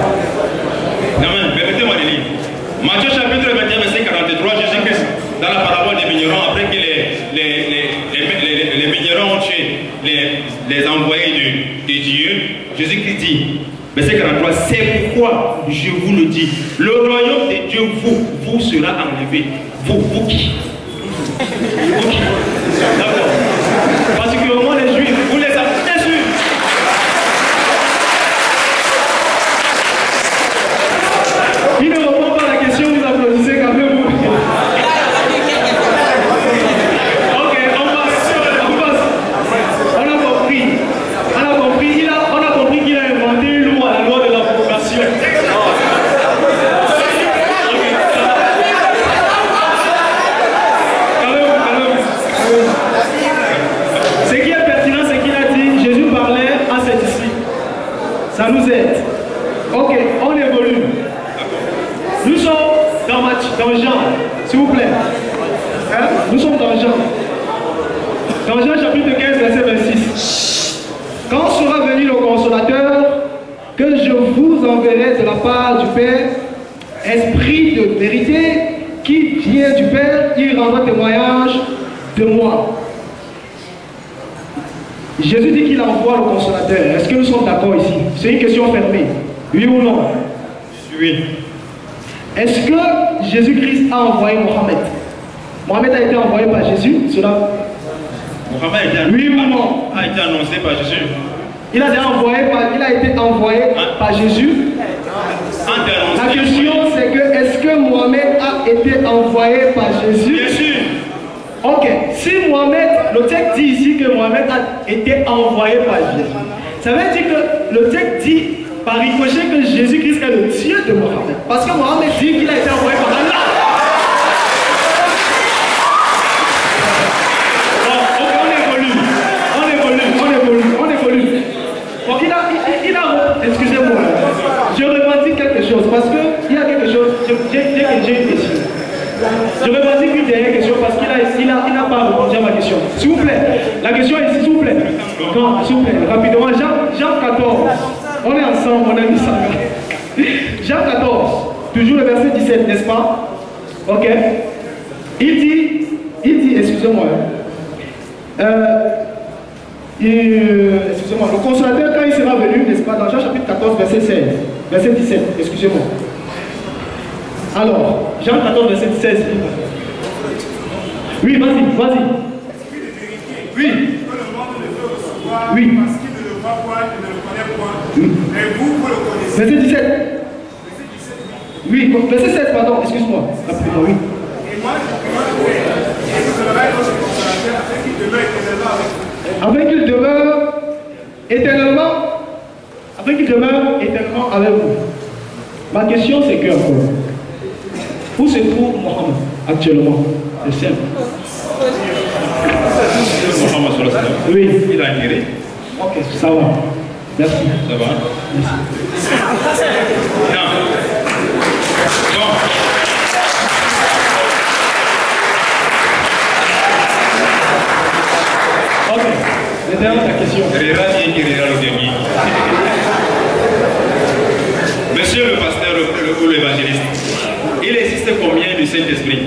Non, mais permettez-moi de lire. Matthieu chapitre 21, verset 43, Jésus-Christ, dans la parabole des vignerons, après que les vignerons ont tué les envoyés de Dieu, Jésus-Christ dit, verset 43, c'est pourquoi je vous le dis, le royaume de Dieu vous sera enlevé. Vous qui? Vous qui? D'accord. Particulièrement les Juifs, vous les avez bien sûr. Il ne répond pas à la question, vous applaudissez quand même. Ok, on passe. On a compris qu'il a inventé une loi, la loi de la provocation. Ce qui est pertinent, c'est qu'il a dit, Jésus parlait à ses disciples. Ça nous aide. Ok, on évolue. Nous sommes dans Jean, s'il vous plaît. Hein? Nous sommes dans Jean. Dans Jean chapitre 15, verset 26. Quand sera venu le consolateur, que je vous enverrai de la part du Père, esprit de vérité, qui vient du Père, il rendra témoignage de moi. Jésus dit qu'il envoie le consolateur. Est-ce que nous sommes d'accord ici? C'est une question fermée. Oui ou non? Oui. Est-ce que Jésus-Christ a envoyé Mohamed? Mohamed a été envoyé par Jésus? Cela... Mohamed oui ou non? A été annoncé par Jésus. Il a été envoyé par Jésus. La question c'est que est-ce que Mohamed a été envoyé par Jésus? Bien sûr. Ok. Si Mohamed, le texte dit ici que Mohamed a été envoyé par Jésus, ça veut dire que le texte dit par ricochet que Jésus-Christ est le Dieu de Mohamed. Parce que Mohamed dit qu'il a été envoyé par Allah. Bon, excusez-moi, je revendique quelque chose parce qu'il y a quelque chose, j'ai une question. Je revendique une dernière question parce qu'il n'a pas répondu à ma question. S'il vous plaît, la question est ici, s'il vous plaît. Non, s'il vous plaît, rapidement. Jean 14, on est ensemble, on a mis ça. Jean 14, toujours le verset 17, n'est-ce pas? Ok. Il dit, excusez-moi. Excusez-moi, le consolateur, quand il sera venu, n'est-ce pas, dans Jean chapitre 14, verset 16, verset 17, excusez-moi. Alors, Jean 14, verset 16. Oui, vas-y. Oui. Oui. Verset 17. Oui, verset 16, pardon, excuse-moi. Oui. Afin qu'il demeure éternellement avec vous. Ma question c'est que encore, où se trouve Mohamed actuellement? C'est simple. Mohamed sur le salon. Oui. Il a atterri. Ok, ça va. Merci. Ça va? Merci. Non. Bon. Ok. C'est derrière ta question. Rira bien qui rira le demi. Monsieur le pasteur ou l'évangéliste, il existe combien de Saint-Esprit?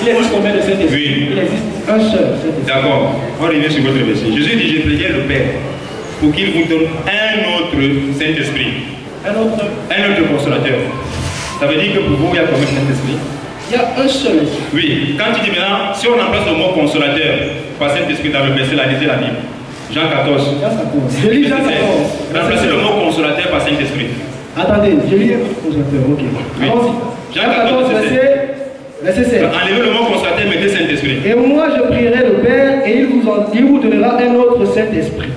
Il existe combien de Saint-Esprit? Oui. Il existe un seul. D'accord. On revient sur votre verset. Jésus dit, je priais le Père pour qu'il vous donne un autre Saint-Esprit. Un autre consolateur. Ça veut dire que pour vous, il y a combien de Saint-Esprit? Il y a un seul. Oui. Quand tu dis maintenant, si on remplace le mot consolateur par Saint-Esprit dans le verset, là, lisez la Bible. Jean 14. Je lis Jean 14. Remplacez le mot consolateur par Saint-Esprit. Attendez, je lis le mot consolateur, ok. Oui. Jean 14, verset 7. Enlevez le mot consolateur, mettez Saint-Esprit. Et moi je prierai le Père et il vous donnera un autre Saint-Esprit.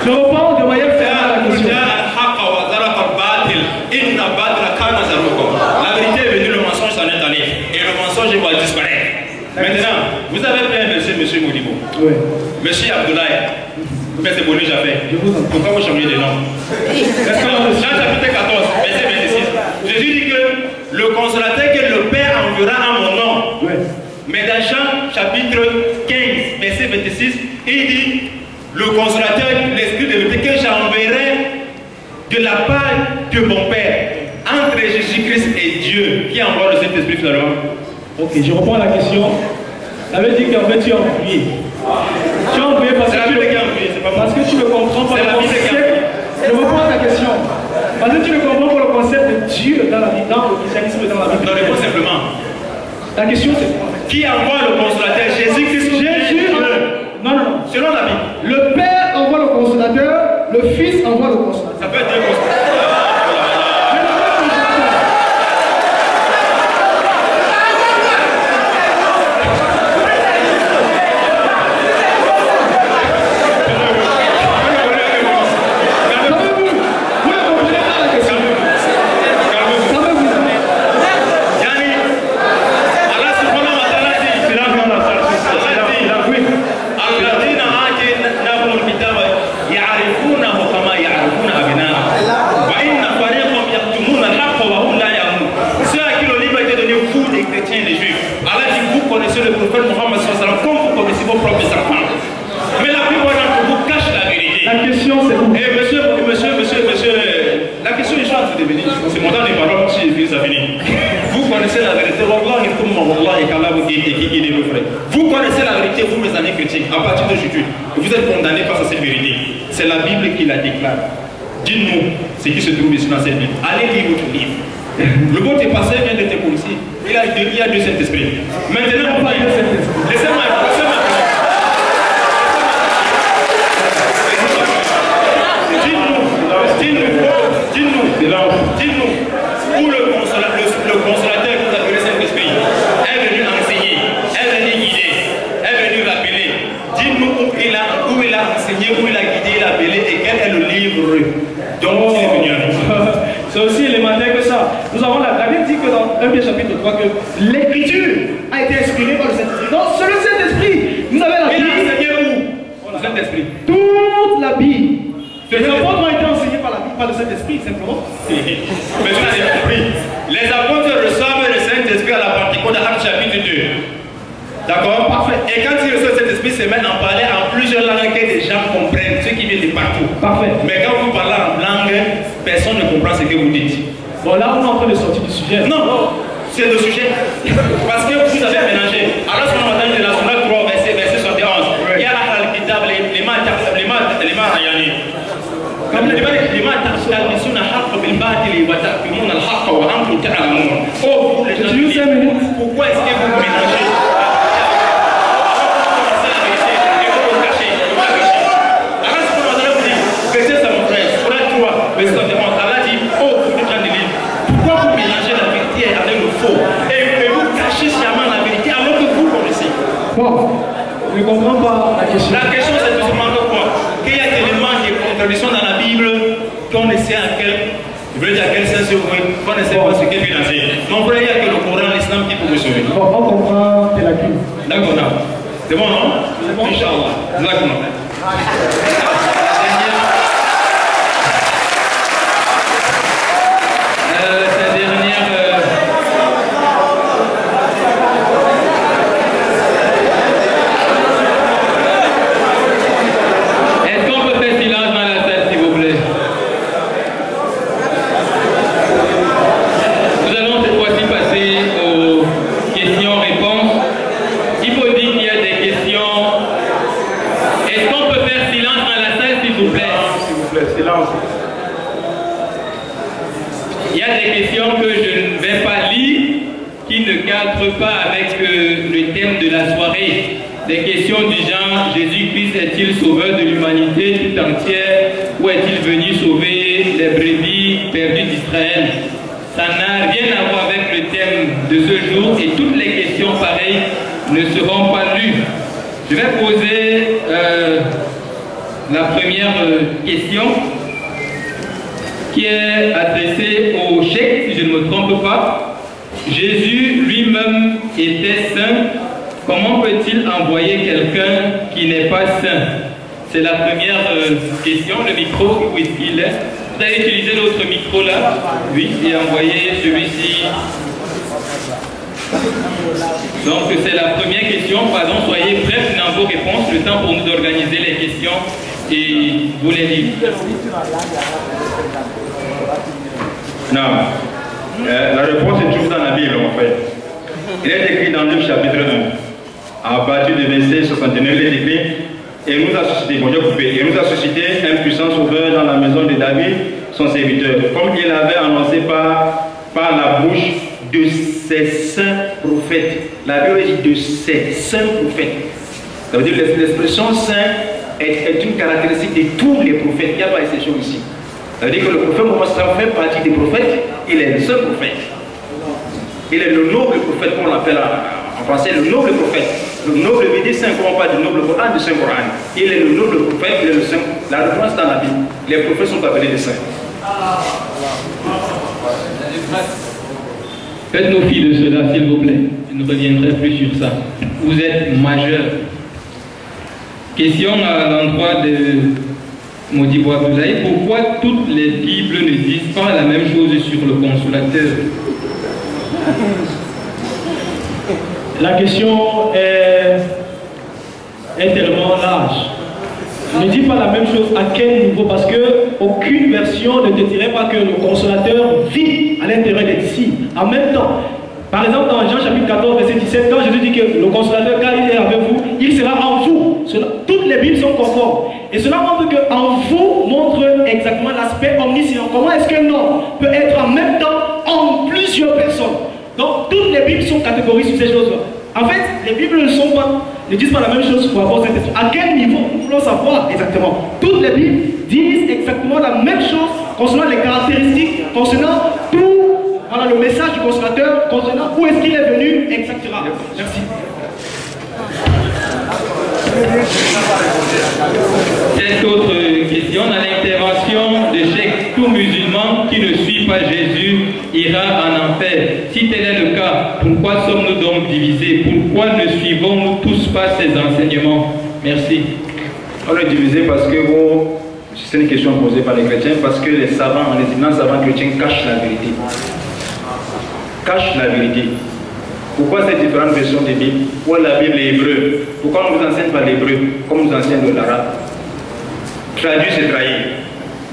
Je reprends de manière ferme la question. La vérité est venue, le mensonge s'en est allé. Et le mensonge va disparaître. Maintenant, vous avez pris un verset, monsieur Modibo. Oui. Monsieur Abdoulaye. Mais c'est Bonnet Jaffé. Pourquoi vous changez de nom? Jean chapitre 14, verset 26. Jésus dit que le consolateur que le Père enverra en mon nom. Oui. Mais dans Jean chapitre 15, verset 26, il dit le consolateur, l'esprit de vérité que j'enverrai de la part de mon Père entre Jésus-Christ et Dieu qui envoie le Saint-Esprit finalement. Ok, je reprends la question. Ça veut dire qu'en fait tu as oublié. Tu as oublié parce que tu ne comprends pas le concept. Je reprends la question. Parce que tu ne comprends pas le concept de Dieu dans la vie, dans le christianisme, dans la Bible. Non, réponds simplement. La question c'est quoi? Qui envoie le consolateur? Jésus-Christ. Jésus. Non. Selon la Bible. Le Père envoie le consolateur, le Fils envoie le consolateur. Ça peut être un consolateur. C'est mon temps des paroles, si ça finit. Vous connaissez la vérité, vous connaissez la vérité, vous mes amis chrétiens, à partir d'aujourd'hui, vous êtes condamnés face à cette vérité. C'est la Bible qui la déclare. Dites-nous ce qui se trouve ici dans cette Bible. Allez lire votre livre. Le bon passé vient d'être policier. Il y a deux Saint-Esprit. Maintenant, laissez-moi. Dites-nous où le consolateur que vous appelez Saint-Esprit est venu enseigner, est venu guider, est venu rappeler. Dites-nous où il a enseigné, où il a guidé, il a appelé et quel est le livre dont il est venu avec. C'est aussi élémentaire que ça. Nous avons la Bible dit que dans 1 Pierre chapitre 3 que l'écriture a été inspirée par le Saint-Esprit. Donc c'est le Saint-Esprit. Vous avez la Bible. Il a enseigné où? Le Saint-Esprit. Toute la Bible. Les apôtres ont été enseignés par la Bible, par le Saint-Esprit, simplement. Mais tu as compris. Les apôtres reçoivent le Saint-Esprit à la Pentecôte de Actes chapitre 2. D'accord? Parfait. Et quand ils reçoivent le Saint-Esprit, se mettent à parler en plusieurs langues que les gens comprennent, ceux qui viennent de partout. Parfait. Mais quand vous parlez en langue, personne ne comprend ce que vous dites. Bon, là, on est en train de sortir du sujet. Non, c'est le sujet. Parce que vous avez mélangé. Alors, ce qu'on entend de la Sourate 3, verset 71. Il y a la kitab, les mains. لما تلبسون الحق بالباطل وتكتمون الحق وانتم تعلمون. Oh, pourquoi est-ce que vous mélangez? Alors ce qu'on va vous dire, verset ça mon frère, Sourate 3, verset 71, Allah dit, oh, vous êtes en délire. Pourquoi vous mélangez la vérité avec le faux et vous cachez sciemment la vérité alors que vous connaissez? Bon, je ne comprends pas la question. La question c'est tout simplement quoi? Qu'il y a des éléments de contradiction dans la Bible qu'on essaie à quel Je veux dire à quel sens vous connaissez pas ce qu'est financé. Mon frère, il n'y a que le Coran, l'islam qui peut vous sauver. Bon, on comprend tes lacunes. D'accord, non. C'est bon, non? C'est bon. Inch'Allah. Exactement. Il y a des questions que je ne vais pas lire qui ne cadrent pas avec le thème de la soirée. Des questions du genre, Jésus-Christ est-il sauveur de l'humanité tout entière ou est-il venu sauver les brebis perdues d'Israël? Ça n'a rien à voir avec le thème de ce jour et toutes les questions pareilles ne seront pas lues. Je vais poser la première question qui est adressée au cheikh, si je ne me trompe pas. Jésus lui-même était saint. Comment peut-il envoyer quelqu'un qui n'est pas saint? C'est la première question. Le micro, où est-ce qu'il est? Vous allez utiliser l'autre micro là, oui, et envoyer celui-ci. Donc c'est la première question. Pardon, soyez brefs dans vos réponses. Le temps pour nous d'organiser les questions et vous les lire. Non. La réponse se trouve dans la Bible en fait. Il est écrit dans Luc chapitre 1. À partir du verset 69, il est écrit et nous a suscité un puissant sauveur dans la maison de David, son serviteur, comme il avait annoncé par la bouche de ses saints prophètes. La Bible dit de ses saints prophètes. Ça veut dire que l'expression saint est une caractéristique de tous les prophètes. Il n'y a pas d'exception ici. Ça veut dire que le prophète Mohammed fait partie des prophètes. Il est le seul prophète. Il est le noble prophète, comme on l'appelle en français, le noble prophète. Le noble veut dire saint, comme on parle du noble Coran, du saint Coran. Il est le noble prophète, il est le saint. La réponse dans la Bible. Les prophètes sont appelés des saints. Faites-nous fi de cela, s'il vous plaît. Je ne reviendrai plus sur ça. Vous êtes majeur. Question à l'endroit de Modibo Abdoulaye. Pourquoi toutes les Bibles ne disent pas la même chose sur le consolateur? La question est tellement large. Ne dis pas la même chose à quel niveau, parce que aucune version ne te dirait pas que le consolateur vit à l'intérieur des disciples. En même temps, par exemple dans Jean chapitre 14 verset 17, quand Jésus dit que le consolateur, quand il est avec vous, il sera en vous. Toutes les Bibles sont conformes. Et cela montre qu'en vous montre exactement l'aspect omniscient. Comment est-ce qu'un homme peut être en même temps en plusieurs personnes? Donc toutes les Bibles sont catégorisées sur ces choses-là. En fait, les Bibles ne disent pas la même chose pour avoir cette question. À quel niveau? Nous voulons savoir exactement. Toutes les Bibles disent exactement la même chose concernant les caractéristiques, concernant tout, voilà, le message du consolateur, concernant où est-ce qu'il est venu, etc. Merci. Cette autre question, dans l'intervention de Cheikh, tout musulman qui ne suit pas Jésus ira en enfer. Si tel est le cas, pourquoi sommes-nous donc divisés? Pourquoi ne suivons-nous tous pas ces enseignements? Merci. On est divisé parce que c'est une question posée par les chrétiens, parce que les savants, les immenses savants chrétiens cachent la vérité. Cachent la vérité. Pourquoi ces différentes versions des Bibles? Pourquoi la Bible est hébreu? Pourquoi on nous enseigne par l'hébreu comme on nous enseigne de l'arabe? Traduire, c'est trahir.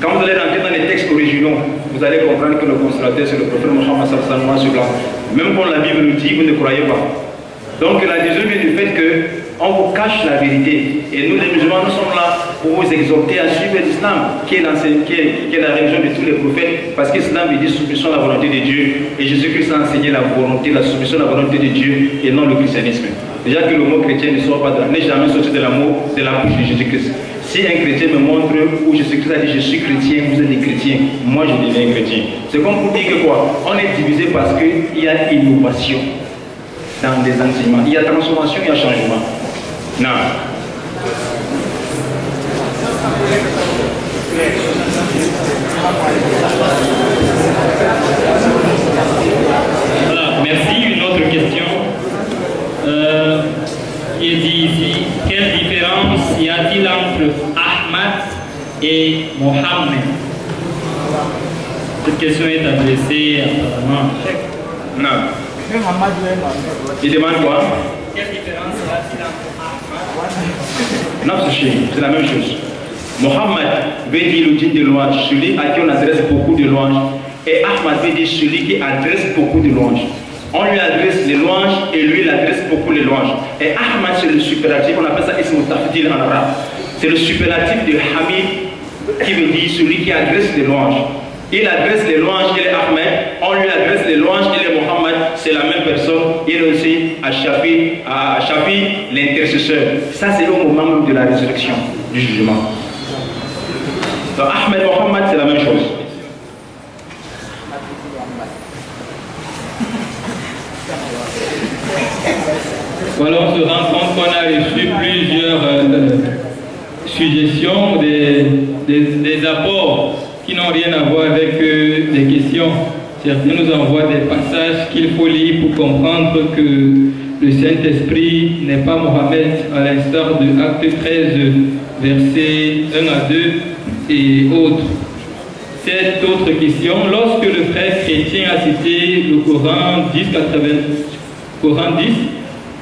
Quand vous allez rentrer dans les textes originaux, vous allez comprendre que le consolateur, c'est le prophète Mohammed sallallahu alayhi wa sallam. Même quand la Bible nous dit, vous ne croyez pas. Donc la division vient du fait qu'on vous cache la vérité. Et nous, les musulmans, nous sommes là pour vous exhorter à suivre l'islam, qui est la religion de tous les prophètes, parce que l'islam veut dire soumission à la volonté de Dieu. Et Jésus-Christ a enseigné la volonté, la soumission à la volonté de Dieu, et non le christianisme. Déjà que le mot chrétien ne sort pas n'est jamais sorti de l'amour de la bouche de Jésus-Christ. Si un chrétien me montre où Jésus-Christ a dit je suis chrétien, vous êtes des chrétiens, moi je deviens chrétien. C'est comme pour dire que quoi? On est divisé parce qu'il y a innovation dans les enseignements. Il y a transformation, il y a changement. Non. Voilà, merci. Une autre question. Il dit ici, quelle différence y a-t-il entre Ahmad et Mohammed? Cette question est adressée apparemment. Non. Il demande quoi? Quelle différence y a-t-il entre Ahmad? Non, c'est la même chose. Mohammed veut dire le digne de louange, celui à qui on adresse beaucoup de louanges. Et Ahmad veut dire celui qui adresse beaucoup de louanges. On lui adresse les louanges et lui il adresse beaucoup les louanges. Et Ahmad c'est le superlatif, on appelle ça ism tafdil en arabe. C'est le superlatif de Hamid qui veut dire celui qui adresse les louanges. Il adresse les louanges, il est Ahmed, on lui adresse les louanges, il est Mohammed, c'est la même personne, il est aussi à Shafi l'intercesseur. Ça c'est au moment même de la résurrection, du jugement. Donc Ahmed Mohammed c'est la même chose. Voilà, on se rend compte qu'on a reçu plusieurs suggestions, des apports qui n'ont rien à voir avec des questions. Certains nous envoient des passages qu'il faut lire pour comprendre que le Saint-Esprit n'est pas Mohammed, à l'instar de Acte 13, versets 1 à 2 et autres. Cette autre question, lorsque le frère chrétien a cité le Coran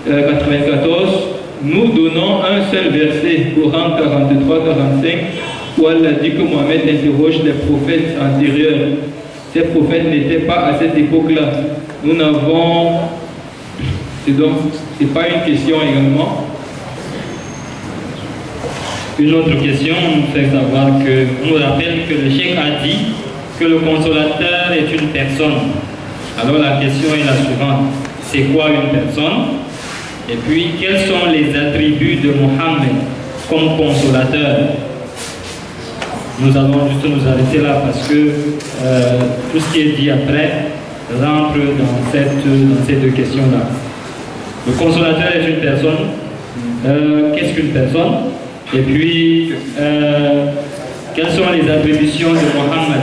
94, nous donnons un seul verset, Coran 43-45, où Allah dit que Mohammed interroge les prophètes antérieurs. Ces prophètes n'étaient pas à cette époque-là. Nous n'avons... Donc, ce n'est pas une question également. Une autre question nous fait savoir que, on nous rappelle que le cheikh a dit que le consolateur est une personne. Alors la question est la suivante. C'est quoi une personne? Et puis, quels sont les attributs de Mohammed comme consolateur? Nous allons juste nous arrêter là parce que tout ce qui est dit après rentre dans ces deux questions-là. Le consolateur est une personne. Qu'est-ce qu'une personne? Et puis, quelles sont les attributions de Mohammed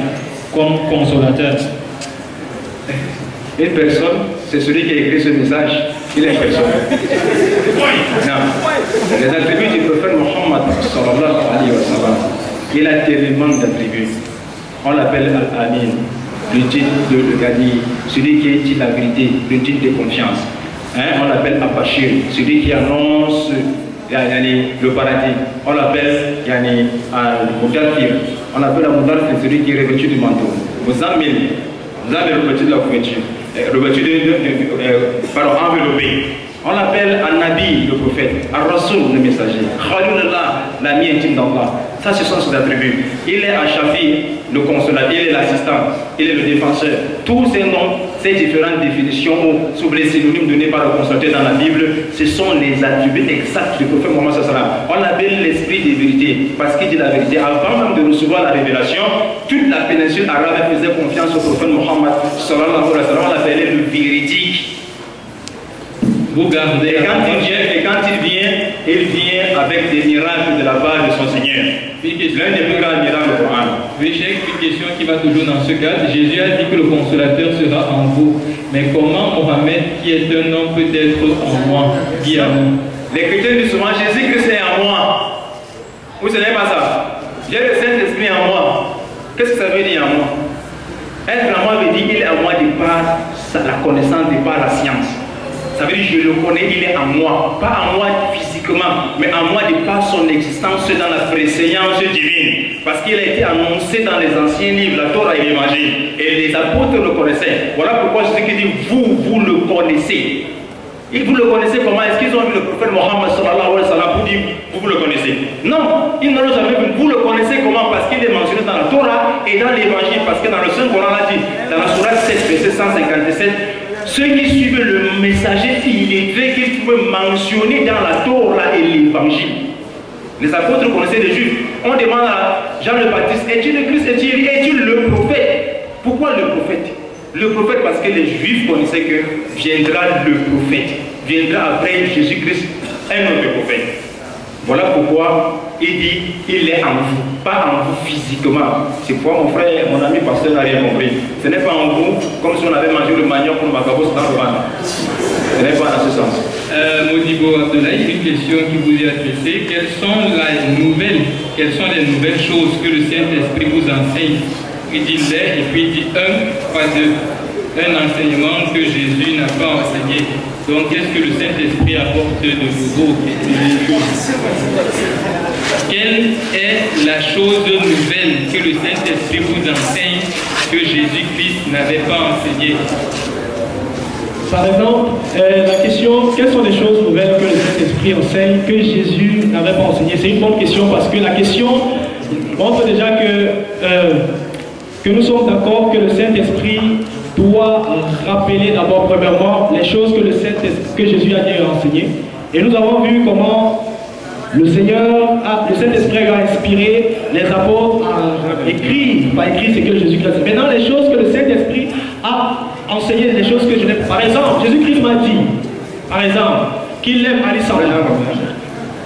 comme consolateur? Une personne, c'est celui qui a écrit ce message. Il est une personne. Non. Les attributs du prophète Mohammed, sallallahu alayhi wa sallam, il a tellement d'attributs. On l'appelle Al-Amin, le titre de Gadi, celui qui dit la vérité, le titre de confiance. On l'appelle Abashir, celui qui annonce le paradis. On l'appelle Al-Mudathir. On l'appelle Al-Mudathir, celui qui est revêtu du manteau. Muzammil, revêtu de la couverture. Revêtu enveloppé. On l'appelle An-Nabi, le prophète, Ar-Rasoul, le messager, Khalilullah, l'ami intime d'Allah. Ça, ce sont ses attributs. Il est Al-Shafi, le consolateur, il est l'assistant, il est le défenseur. Tous ces noms, ces différentes définitions, ou sous les synonymes donnés par le consolateur dans la Bible, ce sont les attributs exacts du prophète Mohammed sallallahu alayhi wa sallam. On l'appelle l'esprit de vérité, parce qu'il dit la vérité. Avant même de recevoir la révélation, toute la péninsule arabe faisait confiance au prophète Mohammed sallallahu alayhi wa sallam. On l'appelait le véridique. Vous gardez. Et quand il vient avec des miracles de la part de son Seigneur. L'un des plus grands miracles du Coran. Oui, j'ai une question qui va toujours dans ce cadre. Jésus a dit que le consolateur sera en vous. Mais comment Mohammed, qui est un homme, peut être en moi, dit à nous? Les chrétiens disent souvent Jésus-Christ est en moi. Vous ne savez pas ça? J'ai le Saint-Esprit en moi. Qu'est-ce que ça veut dire en moi? Être en moi veut dire qu'il est en moi de par la connaissance, de par la science. Ça veut dire que je le connais, il est en moi. Pas en moi physiquement, mais en moi de par son existence dans la préséance divine. Parce qu'il a été annoncé dans les anciens livres, la Torah et l'Évangile. Et les apôtres le connaissaient. Voilà pourquoi je dis vous le connaissez. Et vous le connaissez comment? Est-ce qu'ils ont vu le prophète Mohammed sallallahu alayhi wa sallam pour dire vous le connaissez? Non, ils ne l'ont jamais vu. Vous le connaissez comment? Parce qu'il est mentionné dans la Torah et dans l'Évangile. Parce que dans le Saint-Coran, on l'a dit, dans la Sourate 7, verset 157, ceux qui suivent le messager illettré qu'ils pouvaient mentionner dans la Torah et l'Évangile. Les apôtres connaissaient les Juifs. On demande à Jean le Baptiste, es-tu le Christ? Es-tu le prophète? Pourquoi le prophète? Le prophète parce que les Juifs connaissaient que viendra le prophète. Viendra après Jésus-Christ un autre prophète. Voilà pourquoi il dit, il est en vous. pas en vous physiquement. C'est pourquoi mon frère, mon ami pasteur n'a rien compris. Ce n'est pas en vous comme si on avait mangé le manioc pour le macabo dans le ventre. Ce n'est pas dans ce sens. Modibo Abdoulaye, une question qui vous est adressée. Quelles sont les nouvelles choses que le Saint-Esprit vous enseigne? Il dit les, et puis il dit un, pas deux. Un enseignement que Jésus n'a pas enseigné. Donc, qu'est-ce que le Saint-Esprit apporte de nouveau? Quelle est la chose nouvelle que le Saint-Esprit vous enseigne que Jésus-Christ n'avait pas enseigné? Par exemple, la question, quelles sont les choses nouvelles que le Saint-Esprit enseigne que Jésus n'avait pas enseigné? C'est une bonne question parce que la question montre déjà que nous sommes d'accord que le Saint-Esprit doit rappeler d'abord, premièrement, les choses que Jésus a dit enseigner. Et nous avons vu comment le Saint-Esprit a inspiré les apôtres à écrire, pas écrire, c'est que Jésus-Christ a dit. Maintenant, les choses que le Saint-Esprit a enseigné, les choses que je n'ai pas. Par exemple, Jésus-Christ m'a dit, par exemple, qu'il aime Ali Sala.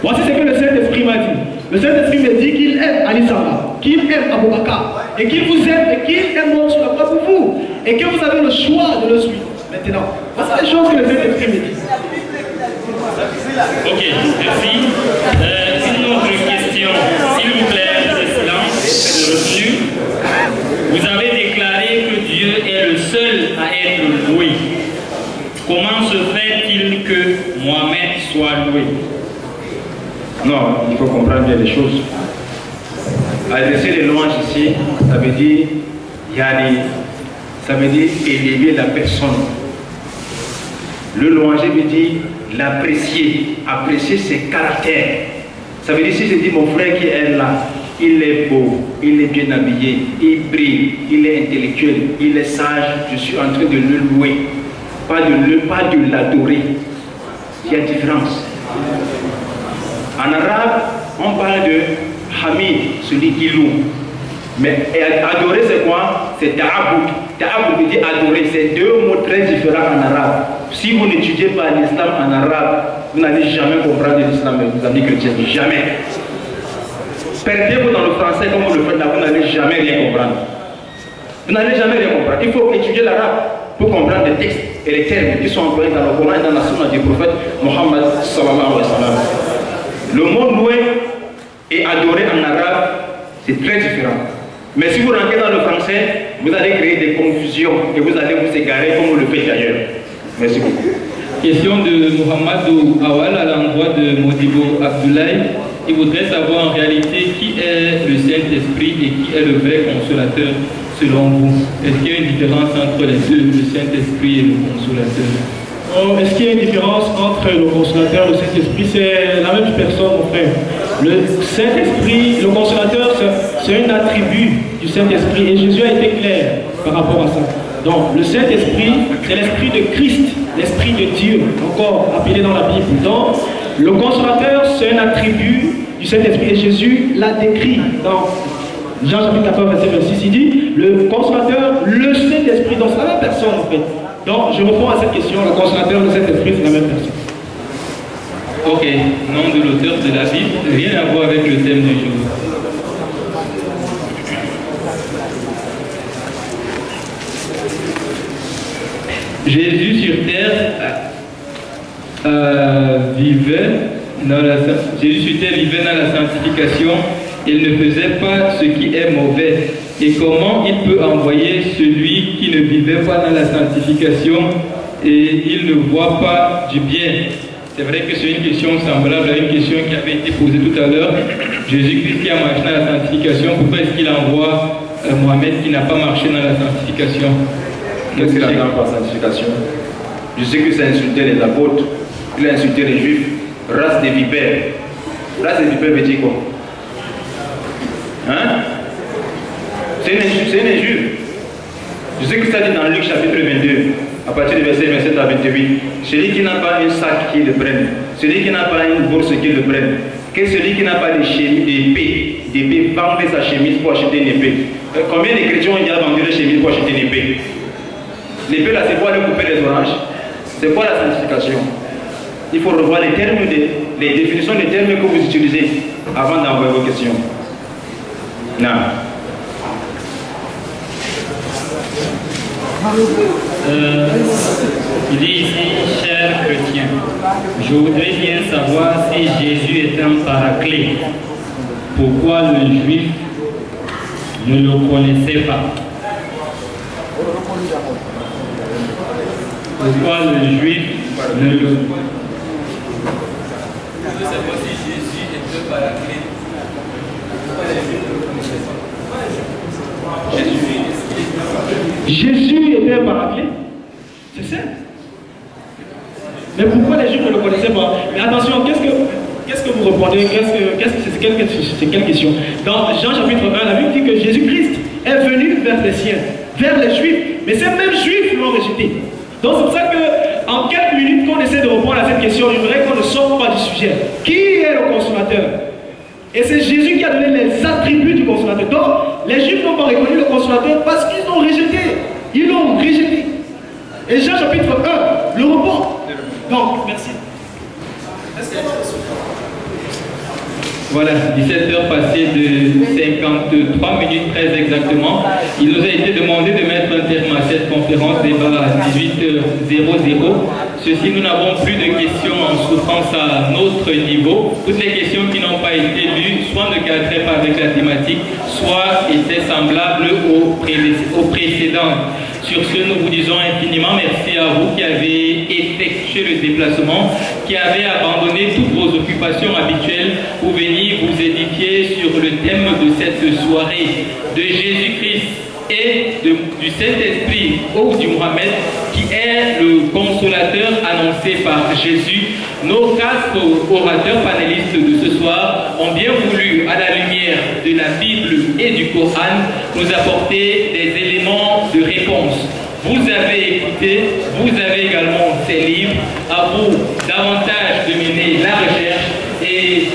Voici ce que le Saint-Esprit m'a dit. Le Saint-Esprit me dit qu'il aime Ali Sala, qu'il aime Abou Bakar, et qu'il vous aime, et qu'il aime mort sur la croix pour vous, et que vous avez le choix de le suivre. Maintenant, voici les choses que le Saint-Esprit me dit. Ok, merci. Une autre question, s'il vous plaît, le silence, le refus. Vous avez déclaré que Dieu est le seul à être loué. Comment se fait-il que Mohamed soit loué? Non, il faut comprendre bien les choses. Adresser les louanges ici, ça veut dire élever la personne. Le louanger veut dire l'apprécier, apprécier ses caractères. Ça veut dire si je dis mon frère qui est là, il est beau, il est bien habillé, il brille, il est intellectuel, il est sage, je suis en train de le louer, pas de l'adorer. Il y a différence. En arabe, on parle de Hamid, celui qui loue. Mais adorer c'est quoi? C'est ta'aboud. Ta'aboud veut dire adorer. C'est deux mots très différents en arabe. Si vous n'étudiez pas l'islam en arabe, vous n'allez jamais comprendre l'islam, mes amis chrétiens. Jamais. Perdez-vous dans le français comme vous le faites là, vous n'allez jamais rien comprendre. Vous n'allez jamais rien comprendre. Il faut étudier l'arabe pour comprendre les textes et les termes qui sont employés dans le Coran et dans la sunna du prophète Mohammed sallallahu alayhi wa sallam. Le mot louer et adorer en arabe, c'est très différent. Mais si vous rentrez dans le français, vous allez créer des confusions et vous allez vous égarer comme vous le faites ailleurs. Merci beaucoup. Question de Mohamedou Awal à l'endroit de Modibo Abdoulaye. Il voudrait savoir en réalité qui est le Saint-Esprit et qui est le vrai consolateur selon vous. Est-ce qu'il y a une différence entre les deux, le Saint-Esprit et le consolateur? Est-ce qu'il y a une différence entre le consolateur et le Saint-Esprit? C'est la même personne, mon frère. Le Saint-Esprit, le consolateur, c'est un attribut du Saint-Esprit et Jésus a été clair par rapport à ça. Donc, le Saint-Esprit, c'est l'Esprit de Christ, l'Esprit de Dieu, encore appelé dans la Bible. Donc, le consolateur, c'est un attribut du Saint-Esprit et Jésus l'a décrit dans Jean chapitre 14, verset 26. Il dit, le consolateur, le Saint-Esprit, donc c'est la même personne en fait. Donc, je réponds à cette question, le consolateur, le Saint-Esprit, c'est la même personne. Ok, nom de l'auteur de la Bible, rien à voir avec le thème du jour. Jésus sur terre vivait dans la sanctification. Il ne faisait pas ce qui est mauvais. Et comment il peut envoyer celui qui ne vivait pas dans la sanctification et il ne voit pas du bien? C'est vrai que c'est une question semblable à une question qui avait été posée tout à l'heure. Jésus-Christ qui a marché dans la sanctification, pourquoi est-ce qu'il envoie Mohamed qui n'a pas marché dans la sanctification? Qu'est-ce qu'il entend par sanctification? Je sais que ça insultait les apôtres, il a insulté les juifs, race des vipères. Race des vipères veut dire quoi? Hein? C'est une injure. Je sais que ça dit dans Luc chapitre 22, à partir du verset 27 à 28. Celui qui n'a pas un sac qui le prenne, celui qui n'a pas une bourse qui le prenne, que celui qui n'a pas d'épée, vendre sa chemise pour acheter une épée. Combien de chrétiens ont déjà vendu leur chemise pour acheter une épée? L'épée là, c'est pour aller couper les oranges. C'est quoi la sanctification? Il faut revoir les termes, les définitions des termes que vous utilisez avant d'envoyer vos questions. Non. Il dit ici, chers chrétiens, je voudrais bien savoir si Jésus est un paraclet. Pourquoi le juif ne le connaissait pas? Pourquoi le juif ne le... Je veux savoir si Jésus est un paraclet. Jésus était un paraclet. C'est ça. Mais pourquoi les Juifs ne le connaissaient pas? Mais attention, qu'est-ce que vous répondez? C'est quelle question? Dans Jean chapitre 1, la Bible dit que Jésus-Christ est venu vers les siens, vers les Juifs. Mais ces mêmes Juifs l'ont rejeté. Donc c'est pour ça qu'en quelques minutes qu'on essaie de répondre à cette question, je voudrais qu'on ne sorte pas du sujet. Qui est le consolateur? Et c'est Jésus qui a donné les attributs du consolateur. Donc, les Juifs n'ont pas reconnu le consolateur parce qu'ils l'ont rejeté. Ils l'ont rejeté. Et Jean chapitre 1 le répond. Donc, merci. Voilà, 17h passées de 53 minutes très exactement. Il nous a été demandé de mettre un terme à cette conférence débat à 18h00. Ceci, nous n'avons plus de questions en souffrance à notre niveau. Toutes les questions qui n'ont pas été lues, soit ne cadraient pas avec la thématique, soit étaient semblables aux précédentes. Sur ce, nous vous disons infiniment merci à vous qui avez effectué le déplacement, qui avez abandonné toutes vos occupations habituelles pour venir vous édifier sur le thème de cette soirée de Jésus-Christ et du Saint-Esprit ou du Mohamed, qui est le consolateur annoncé par Jésus. Nos 4 orateurs panélistes de ce soir ont bien voulu, à la lumière de la Bible et du Coran, nous apporter des éléments de réponse. Vous avez écouté, vous avez également ces livres, à vous davantage de mener la recherche et